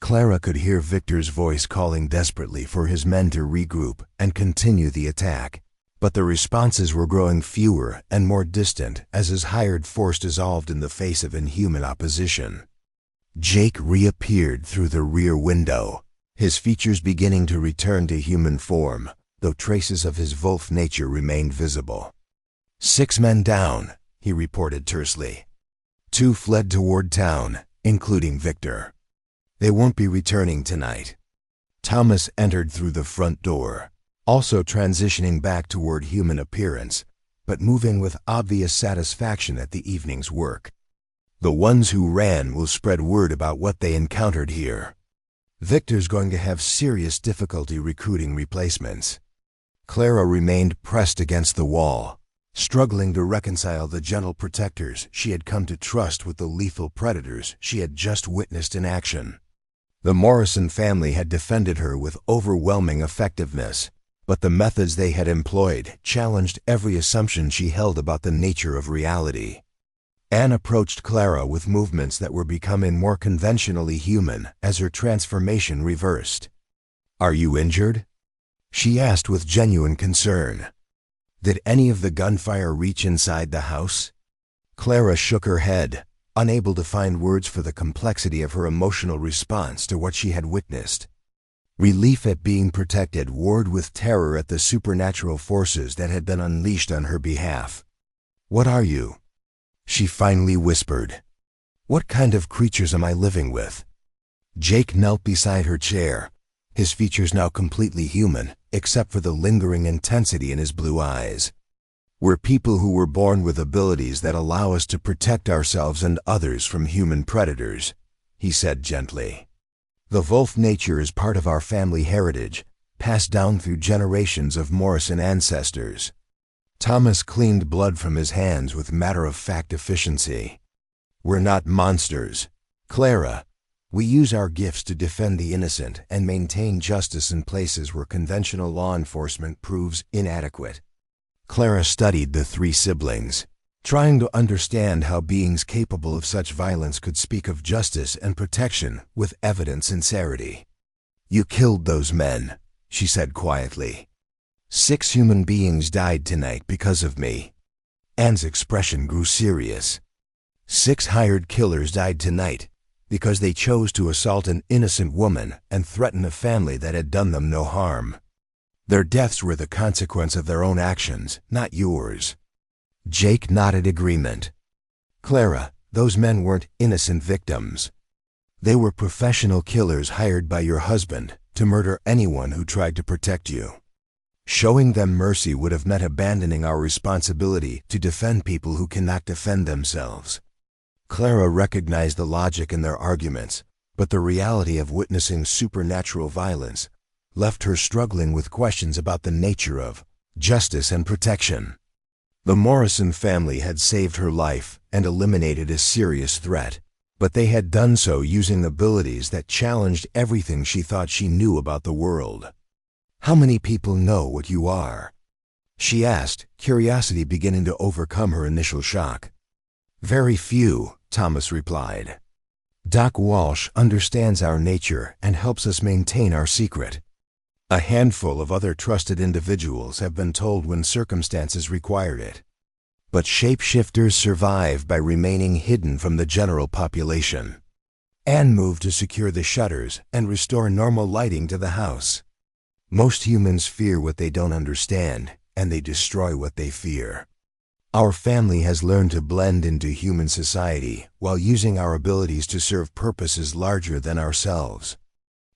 Clara could hear Victor's voice calling desperately for his men to regroup and continue the attack, but the responses were growing fewer and more distant as his hired force dissolved in the face of inhuman opposition. Jake reappeared through the rear window, his features beginning to return to human form, though traces of his wolf nature remained visible. "6 men down," he reported tersely. 2 fled toward town, including Victor. "They won't be returning tonight." Thomas entered through the front door, also transitioning back toward human appearance, but moving with obvious satisfaction at the evening's work. "The ones who ran will spread word about what they encountered here. Victor's going to have serious difficulty recruiting replacements." Clara remained pressed against the wall, struggling to reconcile the gentle protectors she had come to trust with the lethal predators she had just witnessed in action. The Morrison family had defended her with overwhelming effectiveness, but the methods they had employed challenged every assumption she held about the nature of reality. Anne approached Clara with movements that were becoming more conventionally human as her transformation reversed. "Are you injured?" she asked with genuine concern. "Did any of the gunfire reach inside the house?" Clara shook her head, unable to find words for the complexity of her emotional response to what she had witnessed. Relief at being protected warred with terror at the supernatural forces that had been unleashed on her behalf. "What are you?" she finally whispered. "What kind of creatures am I living with?" Jake knelt beside her chair, his features now completely human, except for the lingering intensity in his blue eyes. "We're people who were born with abilities that allow us to protect ourselves and others from human predators," he said gently. "The wolf nature is part of our family heritage, passed down through generations of Morrison ancestors." Thomas cleaned blood from his hands with matter-of-fact efficiency. "We're not monsters. Clara, we use our gifts to defend the innocent and maintain justice in places where conventional law enforcement proves inadequate." Clara studied the 3 siblings, trying to understand how beings capable of such violence could speak of justice and protection with evident sincerity. "You killed those men," she said quietly. 6 human beings died tonight because of me." Anne's expression grew serious. 6 hired killers died tonight because they chose to assault an innocent woman and threaten a family that had done them no harm. Their deaths were the consequence of their own actions, not yours." Jake nodded agreement. "Clara, those men weren't innocent victims. They were professional killers hired by your husband to murder anyone who tried to protect you." Showing them mercy would have meant abandoning our responsibility to defend people who cannot defend themselves. Clara recognized the logic in their arguments, but the reality of witnessing supernatural violence left her struggling with questions about the nature of justice and protection. The Morrison family had saved her life and eliminated a serious threat, but they had done so using abilities that challenged everything she thought she knew about the world. "How many people know what you are?" she asked, curiosity beginning to overcome her initial shock. "Very few," Thomas replied. "Doc Walsh understands our nature and helps us maintain our secret. A handful of other trusted individuals have been told when circumstances required it. But shapeshifters survive by remaining hidden from the general population." Anne moved to secure the shutters and restore normal lighting to the house. "Most humans fear what they don't understand, and they destroy what they fear. Our family has learned to blend into human society while using our abilities to serve purposes larger than ourselves."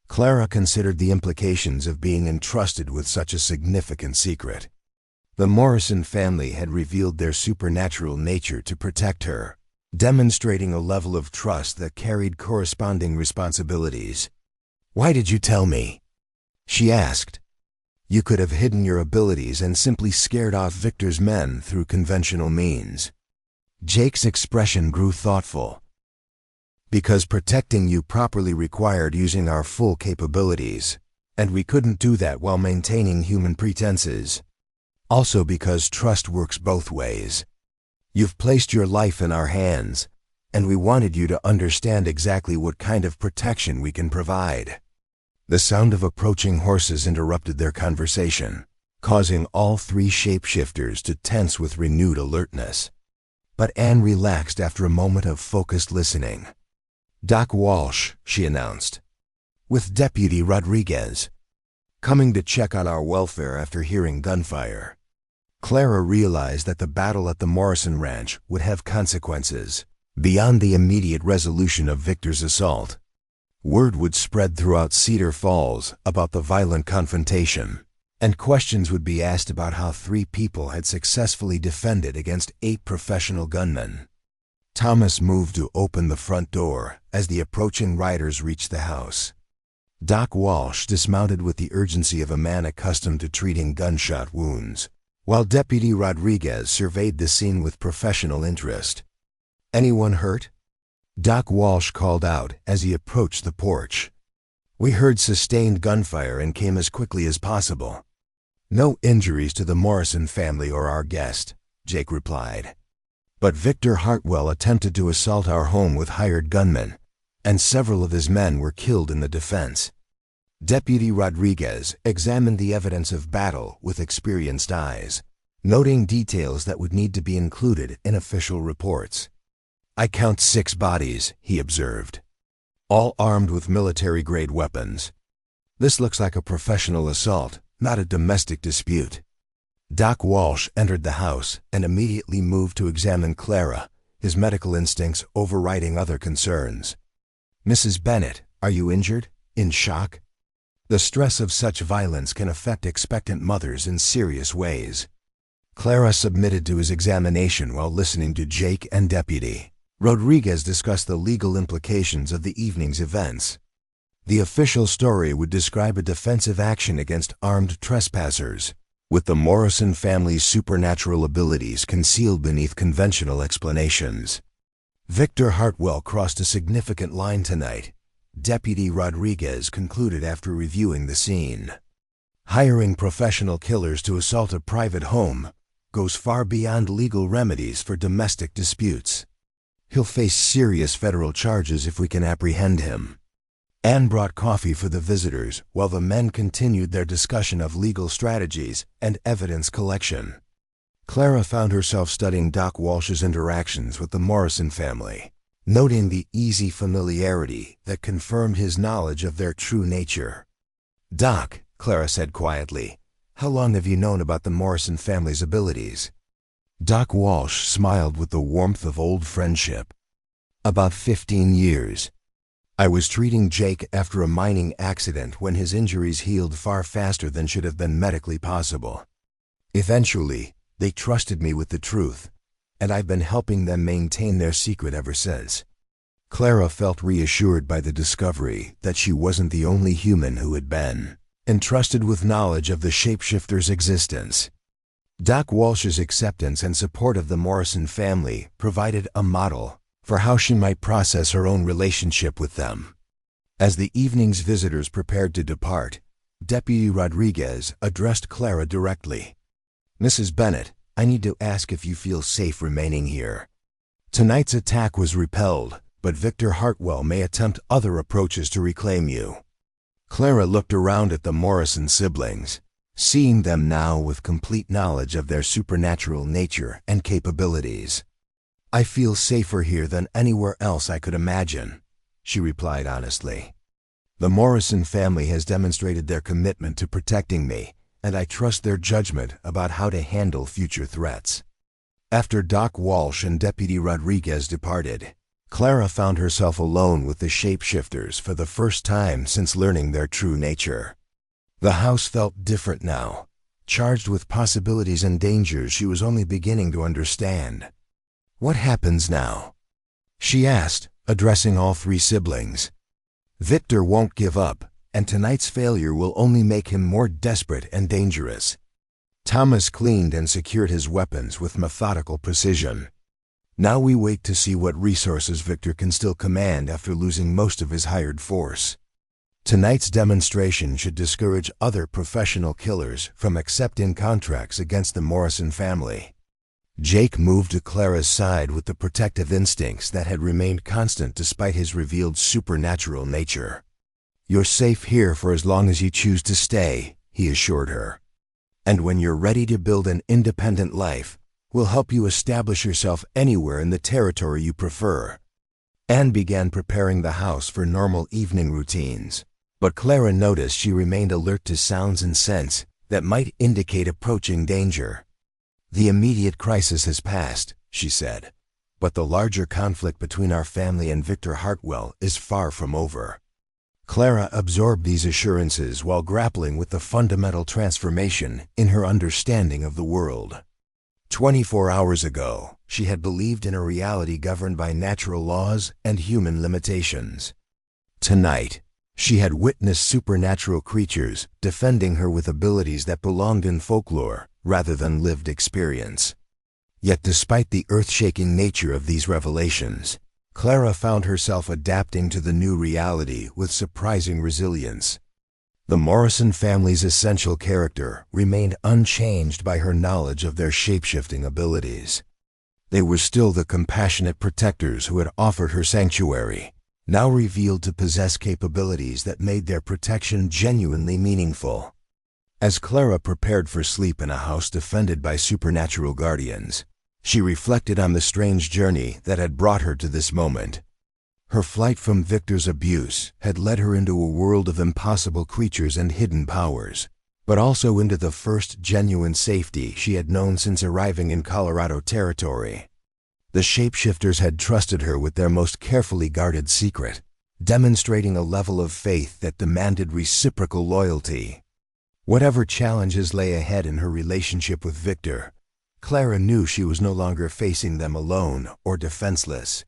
Clara considered the implications of being entrusted with such a significant secret. The Morrison family had revealed their supernatural nature to protect her, demonstrating a level of trust that carried corresponding responsibilities. "Why did you tell me?" she asked. "You could have hidden your abilities and simply scared off Victor's men through conventional means." Jake's expression grew thoughtful. "Because protecting you properly required using our full capabilities, and we couldn't do that while maintaining human pretenses. Also because trust works both ways. You've placed your life in our hands, and we wanted you to understand exactly what kind of protection we can provide." The sound of approaching horses interrupted their conversation, causing all three shapeshifters to tense with renewed alertness. But Anne relaxed after a moment of focused listening. "Doc Walsh," she announced, "with Deputy Rodriguez, coming to check on our welfare after hearing gunfire." Clara realized that the battle at the Morrison ranch would have consequences beyond the immediate resolution of Victor's assault. Word would spread throughout Cedar Falls about the violent confrontation, and questions would be asked about how 3 people had successfully defended against 8 professional gunmen. Thomas moved to open the front door as the approaching riders reached the house. Doc Walsh dismounted with the urgency of a man accustomed to treating gunshot wounds, while Deputy Rodriguez surveyed the scene with professional interest. "Anyone hurt?" Doc Walsh called out as he approached the porch. "We heard sustained gunfire and came as quickly as possible." "No injuries to the Morrison family or our guest," Jake replied. "But Victor Hartwell attempted to assault our home with hired gunmen, and several of his men were killed in the defense." Deputy Rodriguez examined the evidence of battle with experienced eyes, noting details that would need to be included in official reports. "I count 6 bodies," he observed, "all armed with military-grade weapons. This looks like a professional assault, not a domestic dispute." Doc Walsh entered the house and immediately moved to examine Clara, his medical instincts overriding other concerns. "Mrs. Bennett, are you injured? In shock?" The stress of such violence can affect expectant mothers in serious ways. Clara submitted to his examination while listening to Jake and Deputy Rodriguez discuss the legal implications of the evening's events. The official story would describe a defensive action against armed trespassers, with the Morrison family's supernatural abilities concealed beneath conventional explanations. "Victor Hartwell crossed a significant line tonight," Deputy Rodriguez concluded after reviewing the scene. "Hiring professional killers to assault a private home goes far beyond legal remedies for domestic disputes. He'll face serious federal charges if we can apprehend him." Anne brought coffee for the visitors while the men continued their discussion of legal strategies and evidence collection. Clara found herself studying Doc Walsh's interactions with the Morrison family, noting the easy familiarity that confirmed his knowledge of their true nature. "Doc," Clara said quietly, "how long have you known about the Morrison family's abilities?" Doc Walsh smiled with the warmth of old friendship. "About 15 years. I was treating Jake after a mining accident when his injuries healed far faster than should have been medically possible. Eventually, they trusted me with the truth, and I've been helping them maintain their secret ever since." Clara felt reassured by the discovery that she wasn't the only human who had been entrusted with knowledge of the shapeshifter's existence. Doc Walsh's acceptance and support of the Morrison family provided a model for how she might process her own relationship with them. As the evening's visitors prepared to depart, Deputy Rodriguez addressed Clara directly. "Mrs. Bennett, I need to ask if you feel safe remaining here. Tonight's attack was repelled, but Victor Hartwell may attempt other approaches to reclaim you." Clara looked around at the Morrison siblings, seeing them now with complete knowledge of their supernatural nature and capabilities. "I feel safer here than anywhere else I could imagine," she replied honestly. "The Morrison family has demonstrated their commitment to protecting me, and I trust their judgment about how to handle future threats." After Doc Walsh and Deputy Rodriguez departed, Clara found herself alone with the shapeshifters for the first time since learning their true nature. The house felt different now, charged with possibilities and dangers she was only beginning to understand. "What happens now?" she asked, addressing all three siblings. "Victor won't give up, and tonight's failure will only make him more desperate and dangerous." Thomas cleaned and secured his weapons with methodical precision. "Now we wait to see what resources Victor can still command after losing most of his hired force. Tonight's demonstration should discourage other professional killers from accepting contracts against the Morrison family." Jake moved to Clara's side with the protective instincts that had remained constant despite his revealed supernatural nature. "You're safe here for as long as you choose to stay," he assured her. "And when you're ready to build an independent life, we'll help you establish yourself anywhere in the territory you prefer." Anne began preparing the house for normal evening routines, but Clara noticed she remained alert to sounds and scents that might indicate approaching danger. "The immediate crisis has passed," she said, "but the larger conflict between our family and Victor Hartwell is far from over." Clara absorbed these assurances while grappling with the fundamental transformation in her understanding of the world. 24 hours ago, she had believed in a reality governed by natural laws and human limitations. Tonight, she had witnessed supernatural creatures defending her with abilities that belonged in folklore rather than lived experience. Yet despite the earth-shaking nature of these revelations, Clara found herself adapting to the new reality with surprising resilience. The Morrison family's essential character remained unchanged by her knowledge of their shape-shifting abilities. They were still the compassionate protectors who had offered her sanctuary, now revealed to possess capabilities that made their protection genuinely meaningful. As Clara prepared for sleep in a house defended by supernatural guardians, she reflected on the strange journey that had brought her to this moment. Her flight from Victor's abuse had led her into a world of impossible creatures and hidden powers, but also into the first genuine safety she had known since arriving in Colorado territory. The shapeshifters had trusted her with their most carefully guarded secret, demonstrating a level of faith that demanded reciprocal loyalty. Whatever challenges lay ahead in her relationship with Victor, Clara knew she was no longer facing them alone or defenseless.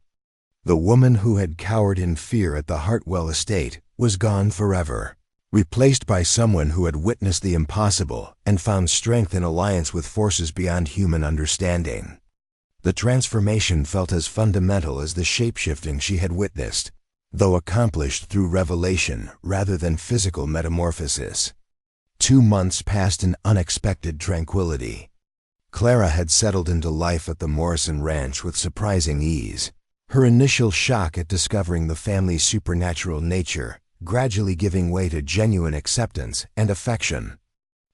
The woman who had cowered in fear at the Hartwell estate was gone forever, replaced by someone who had witnessed the impossible and found strength in alliance with forces beyond human understanding. The transformation felt as fundamental as the shape-shifting she had witnessed, though accomplished through revelation rather than physical metamorphosis. 2 months passed in unexpected tranquility. Clara had settled into life at the Morrison ranch with surprising ease, her initial shock at discovering the family's supernatural nature gradually giving way to genuine acceptance and affection.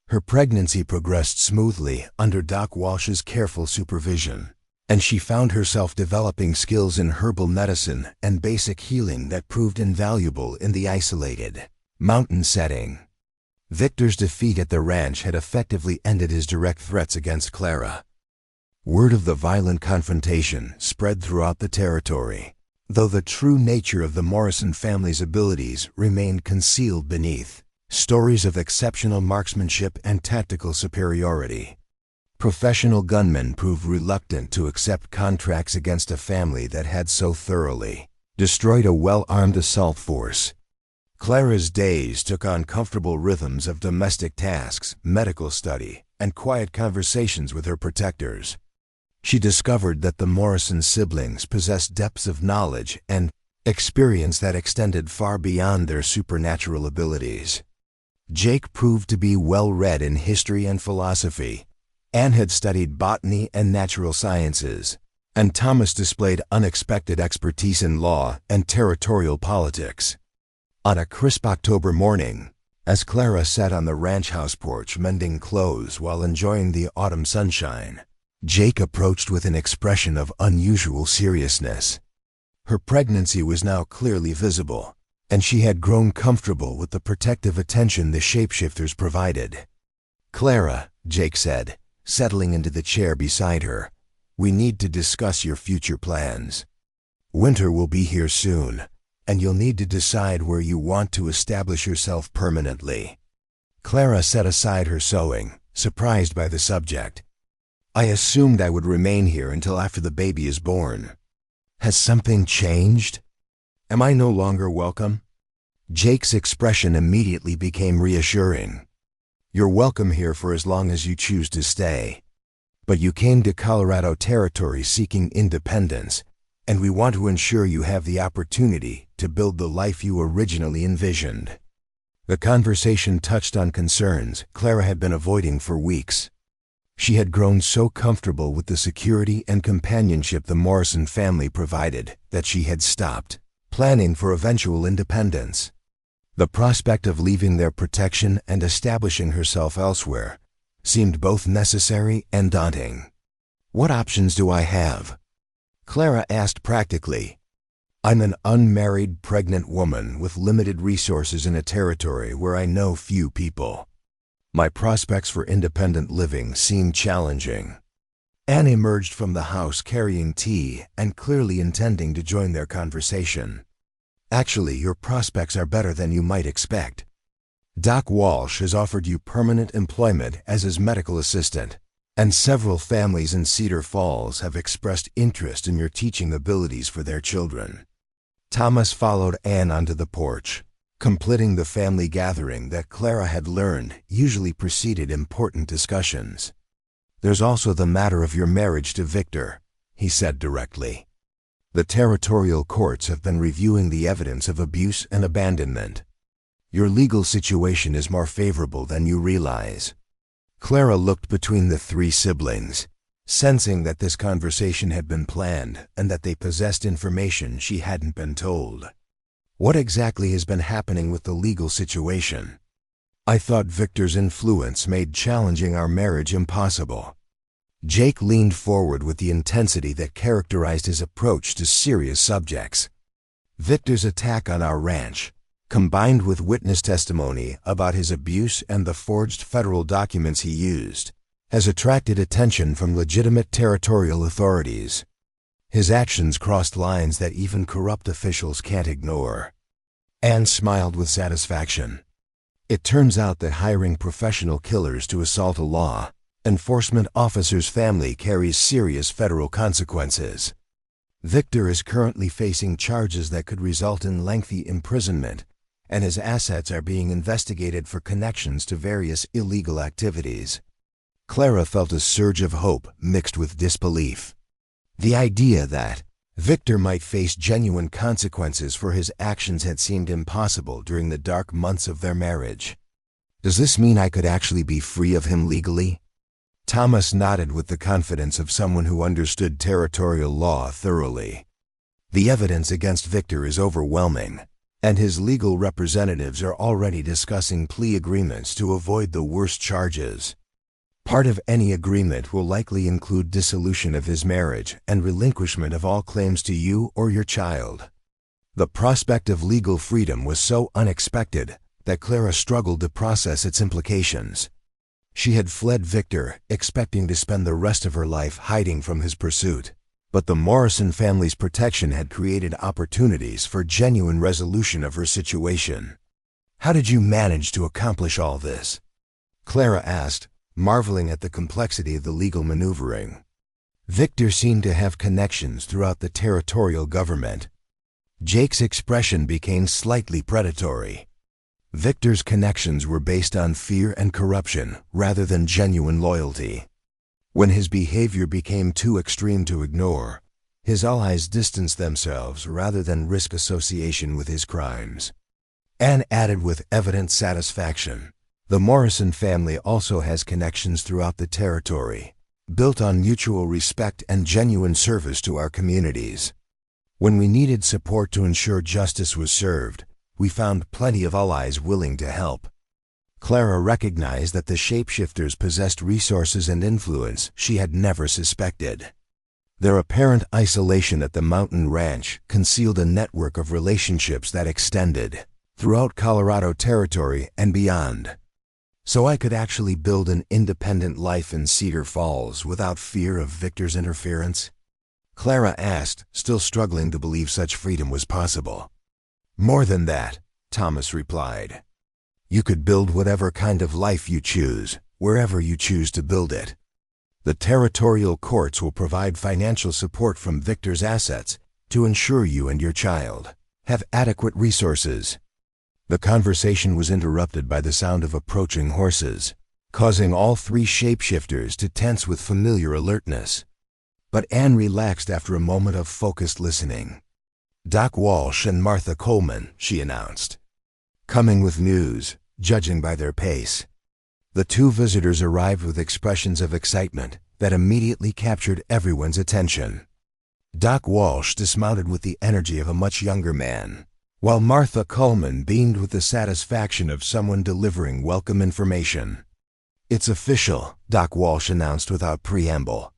Her pregnancy progressed smoothly under Doc Walsh's careful supervision, and she found herself developing skills in herbal medicine and basic healing that proved invaluable in the isolated mountain setting. Victor's defeat at the ranch had effectively ended his direct threats against Clara. Word of the violent confrontation spread throughout the territory, though the true nature of the Morrison family's abilities remained concealed beneath stories of exceptional marksmanship and tactical superiority. Professional gunmen proved reluctant to accept contracts against a family that had so thoroughly destroyed a well-armed assault force. Clara's days took on comfortable rhythms of domestic tasks, medical study, and quiet conversations with her protectors. She discovered that the Morrison siblings possessed depths of knowledge and experience that extended far beyond their supernatural abilities. Jake proved to be well-read in history and philosophy. Anne had studied botany and natural sciences, and Thomas displayed unexpected expertise in law and territorial politics. On a crisp October morning, as Clara sat on the ranch house porch mending clothes while enjoying the autumn sunshine, Jake approached with an expression of unusual seriousness. Her pregnancy was now clearly visible, and she had grown comfortable with the protective attention the shapeshifters provided. "Clara," Jake said, settling into the chair beside her, "we need to discuss your future plans. Winter will be here soon, and you'll need to decide where you want to establish yourself permanently." Clara set aside her sewing, surprised by the subject. "I assumed I would remain here until after the baby is born. Has something changed? Am I no longer welcome?" Jake's expression immediately became reassuring. "You're welcome here for as long as you choose to stay. But you came to Colorado Territory seeking independence, and we want to ensure you have the opportunity to build the life you originally envisioned." The conversation touched on concerns Clara had been avoiding for weeks. She had grown so comfortable with the security and companionship the Morrison family provided that she had stopped planning for eventual independence. The prospect of leaving their protection and establishing herself elsewhere seemed both necessary and daunting. "What options do I have?" Clara asked practically. "I'm an unmarried pregnant woman with limited resources in a territory where I know few people. My prospects for independent living seem challenging." Anne emerged from the house carrying tea and clearly intending to join their conversation. "Actually, your prospects are better than you might expect. Doc Walsh has offered you permanent employment as his medical assistant, and several families in Cedar Falls have expressed interest in your teaching abilities for their children." Thomas followed Anne onto the porch, completing the family gathering that Clara had learned usually preceded important discussions. "There's also the matter of your marriage to Victor," he said directly. "The territorial courts have been reviewing the evidence of abuse and abandonment. Your legal situation is more favorable than you realize." Clara looked between the three siblings, sensing that this conversation had been planned and that they possessed information she hadn't been told. "What exactly has been happening with the legal situation?" "I thought Victor's influence made challenging our marriage impossible." Jake leaned forward with the intensity that characterized his approach to serious subjects. "Victor's attack on our ranch, combined with witness testimony about his abuse and the forged federal documents he used, has attracted attention from legitimate territorial authorities. His actions crossed lines that even corrupt officials can't ignore." Anne smiled with satisfaction. "It turns out that hiring professional killers to assault a law enforcement officer's family carries serious federal consequences. Victor is currently facing charges that could result in lengthy imprisonment, and his assets are being investigated for connections to various illegal activities." Clara felt a surge of hope mixed with disbelief. The idea that Victor might face genuine consequences for his actions had seemed impossible during the dark months of their marriage. "Does this mean I could actually be free of him legally?" Thomas nodded with the confidence of someone who understood territorial law thoroughly. "The evidence against Victor is overwhelming, and his legal representatives are already discussing plea agreements to avoid the worst charges. Part of any agreement will likely include dissolution of his marriage and relinquishment of all claims to you or your child." The prospect of legal freedom was so unexpected that Clara struggled to process its implications. She had fled Victor, expecting to spend the rest of her life hiding from his pursuit. But the Morrison family's protection had created opportunities for genuine resolution of her situation. "How did you manage to accomplish all this?" Clara asked, marveling at the complexity of the legal maneuvering. Victor seemed to have connections throughout the territorial government. Jake's expression became slightly predatory. Victor's connections were based on fear and corruption rather than genuine loyalty. When his behavior became too extreme to ignore, his allies distanced themselves rather than risk association with his crimes. Anne added with evident satisfaction, "The Morrison family also has connections throughout the territory, built on mutual respect and genuine service to our communities. When we needed support to ensure justice was served, we found plenty of allies willing to help." Clara recognized that the shapeshifters possessed resources and influence she had never suspected. Their apparent isolation at the mountain ranch concealed a network of relationships that extended throughout Colorado territory and beyond. "So I could actually build an independent life in Cedar Falls without fear of Victor's interference?" Clara asked, still struggling to believe such freedom was possible. "More than that," Thomas replied. "You could build whatever kind of life you choose, wherever you choose to build it. The territorial courts will provide financial support from Victor's assets to ensure you and your child have adequate resources." The conversation was interrupted by the sound of approaching horses, causing all three shapeshifters to tense with familiar alertness. But Anne relaxed after a moment of focused listening. "Doc Walsh and Martha Coleman," she announced, coming with news, judging by their pace. The two visitors arrived with expressions of excitement that immediately captured everyone's attention. Doc Walsh dismounted with the energy of a much younger man, while Martha Coleman beamed with the satisfaction of someone delivering welcome information. "It's official," Doc Walsh announced without preamble.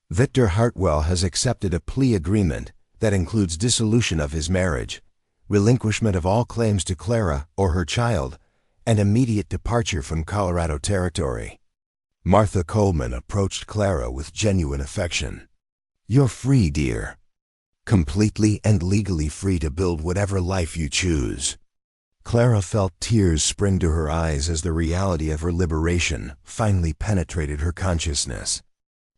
"Victor Hartwell has accepted a plea agreement that includes dissolution of his marriage, relinquishment of all claims to Clara or her child, and immediate departure from Colorado territory." Martha Coleman approached Clara with genuine affection. "You're free, dear. Completely and legally free to build whatever life you choose." Clara felt tears spring to her eyes as the reality of her liberation finally penetrated her consciousness.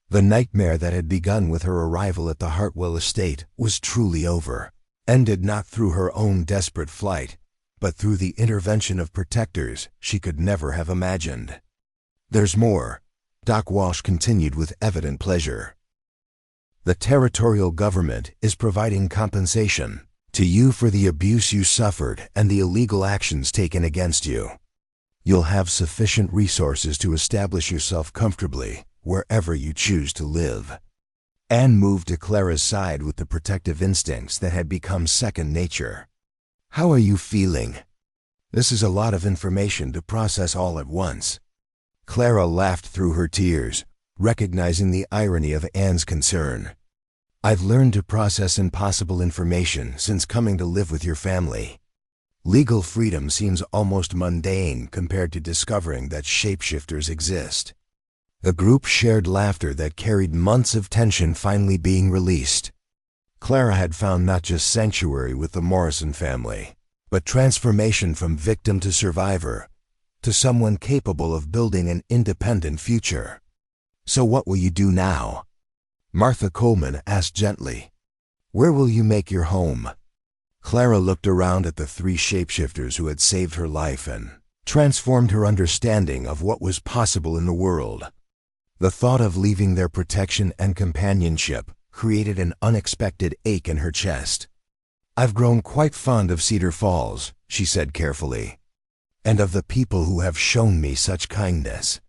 The nightmare that had begun with her arrival at the Hartwell estate was truly over, ended not through her own desperate flight, but through the intervention of protectors she could never have imagined. "There's more," Doc Walsh continued with evident pleasure. "The territorial government is providing compensation to you for the abuse you suffered and the illegal actions taken against you. You'll have sufficient resources to establish yourself comfortably wherever you choose to live." Anne moved to Clara's side with the protective instincts that had become second nature. "How are you feeling? This is a lot of information to process all at once." Clara laughed through her tears, recognizing the irony of Anne's concern. "I've learned to process impossible information since coming to live with your family. Legal freedom seems almost mundane compared to discovering that shapeshifters exist." The group shared laughter that carried months of tension finally being released. Clara had found not just sanctuary with the Morrison family, but transformation from victim to survivor, to someone capable of building an independent future. "So what will you do now?" Martha Coleman asked gently. "Where will you make your home?" Clara looked around at the three shapeshifters who had saved her life and transformed her understanding of what was possible in the world. The thought of leaving their protection and companionship created an unexpected ache in her chest. "I've grown quite fond of Cedar Falls," she said carefully, "and of the people who have shown me such kindness.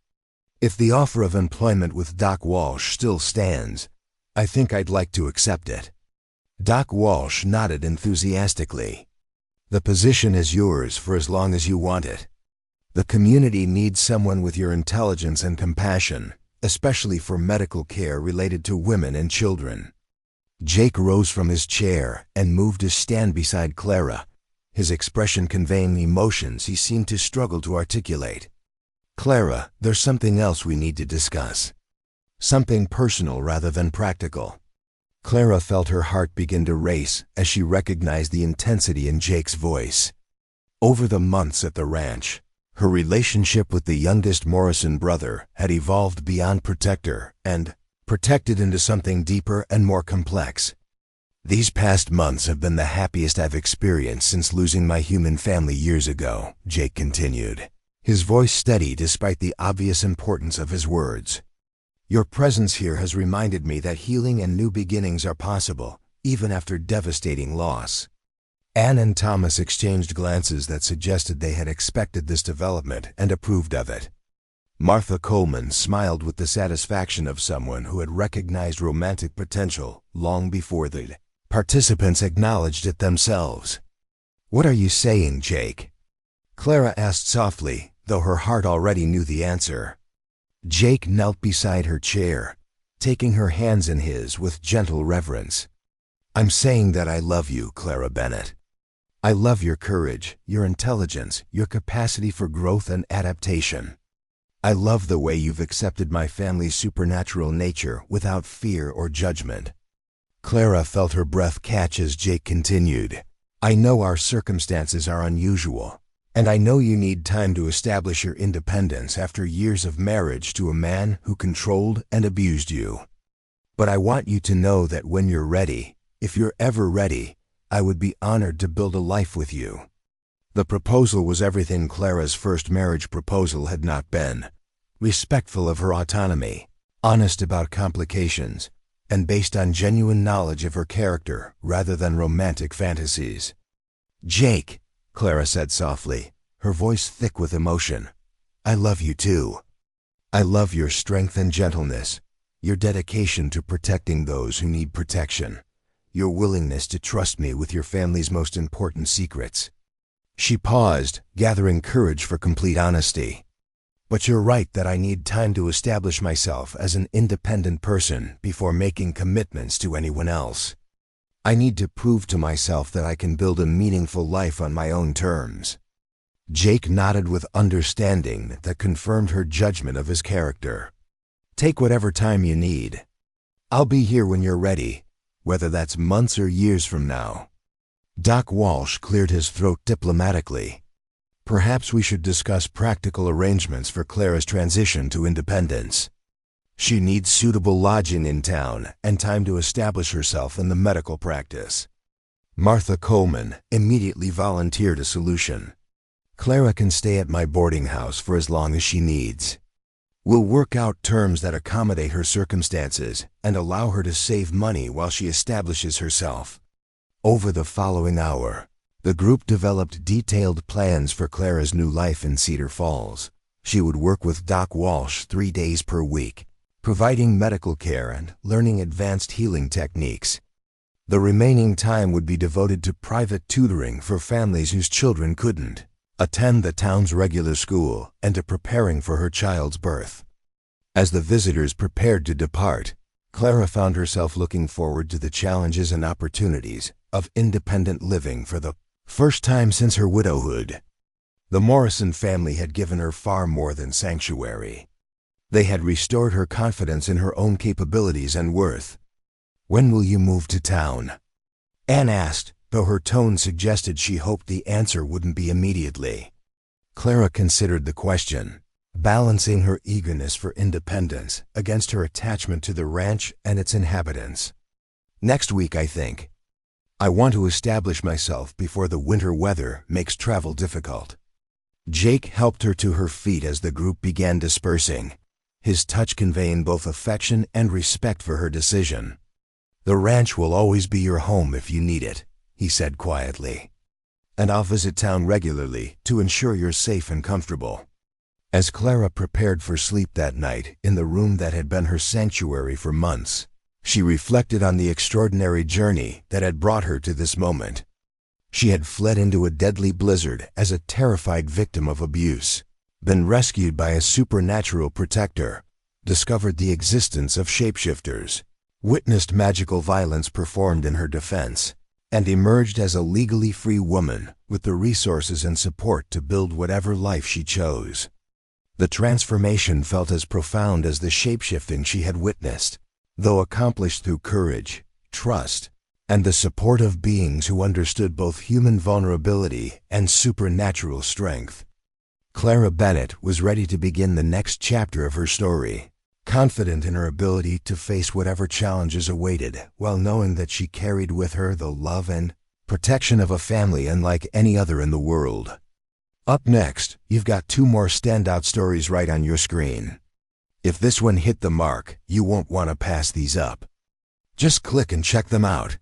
If the offer of employment with Doc Walsh still stands, I think I'd like to accept it." Doc Walsh nodded enthusiastically. "The position is yours for as long as you want it. The community needs someone with your intelligence and compassion, especially for medical care related to women and children." Jake rose from his chair and moved to stand beside Clara, his expression conveying emotions he seemed to struggle to articulate. "Clara, there's something else we need to discuss. Something personal rather than practical." Clara felt her heart begin to race as she recognized the intensity in Jake's voice. Over the months at the ranch, her relationship with the youngest Morrison brother had evolved beyond protector and protected into something deeper and more complex. These past months have been the happiest I've experienced since losing my human family years ago, Jake continued, his voice steady despite the obvious importance of his words. Your presence here has reminded me that healing and new beginnings are possible, even after devastating loss. Anne and Thomas exchanged glances that suggested they had expected this development and approved of it. Martha Coleman smiled with the satisfaction of someone who had recognized romantic potential long before the participants acknowledged it themselves. What are you saying, Jake? Clara asked softly, though her heart already knew the answer. Jake knelt beside her chair, taking her hands in his with gentle reverence. I'm saying that I love you, Clara Bennett. I love your courage, your intelligence, your capacity for growth and adaptation. I love the way you've accepted my family's supernatural nature without fear or judgment. Clara felt her breath catch as Jake continued. I know our circumstances are unusual, and I know you need time to establish your independence after years of marriage to a man who controlled and abused you. But I want you to know that when you're ready, if you're ever ready, I would be honored to build a life with you. The proposal was everything Clara's first marriage proposal had not been. Respectful of her autonomy, honest about complications, and based on genuine knowledge of her character rather than romantic fantasies. Jake, Clara said softly, her voice thick with emotion, I love you too. I love your strength and gentleness, your dedication to protecting those who need protection, your willingness to trust me with your family's most important secrets. She paused, gathering courage for complete honesty. But you're right that I need time to establish myself as an independent person before making commitments to anyone else. I need to prove to myself that I can build a meaningful life on my own terms. Jake nodded with understanding that confirmed her judgment of his character. Take whatever time you need. I'll be here when you're ready, whether that's months or years from now. Doc Walsh cleared his throat diplomatically. Perhaps we should discuss practical arrangements for Clara's transition to independence. She needs suitable lodging in town and time to establish herself in the medical practice. Martha Coleman immediately volunteered a solution. Clara can stay at my boarding house for as long as she needs. We'll work out terms that accommodate her circumstances and allow her to save money while she establishes herself. Over the following hour, the group developed detailed plans for Clara's new life in Cedar Falls. She would work with Doc Walsh 3 days per week, providing medical care and learning advanced healing techniques. The remaining time would be devoted to private tutoring for families whose children couldn't attend the town's regular school and to preparing for her child's birth. As the visitors prepared to depart, Clara found herself looking forward to the challenges and opportunities of independent living for the first time since her widowhood. The Morrison family had given her far more than sanctuary. They had restored her confidence in her own capabilities and worth. When will you move to town? Anne asked, though her tone suggested she hoped the answer wouldn't be immediately. Clara considered the question, balancing her eagerness for independence against her attachment to the ranch and its inhabitants. Next week, I think. I want to establish myself before the winter weather makes travel difficult. Jake helped her to her feet as the group began dispersing, his touch conveying both affection and respect for her decision. The ranch will always be your home if you need it, he said quietly. And I'll visit town regularly to ensure you're safe and comfortable. As Clara prepared for sleep that night in the room that had been her sanctuary for months, she reflected on the extraordinary journey that had brought her to this moment. She had fled into a deadly blizzard as a terrified victim of abuse, been rescued by a supernatural protector, discovered the existence of shapeshifters, witnessed magical violence performed in her defense, and emerged as a legally free woman with the resources and support to build whatever life she chose. The transformation felt as profound as the shapeshifting she had witnessed, though accomplished through courage, trust, and the support of beings who understood both human vulnerability and supernatural strength. Clara Bennett was ready to begin the next chapter of her story, confident in her ability to face whatever challenges awaited, while knowing that she carried with her the love and protection of a family unlike any other in the world. Up next, you've got 2 more standout stories right on your screen. If this one hit the mark, you won't want to pass these up. Just click and check them out.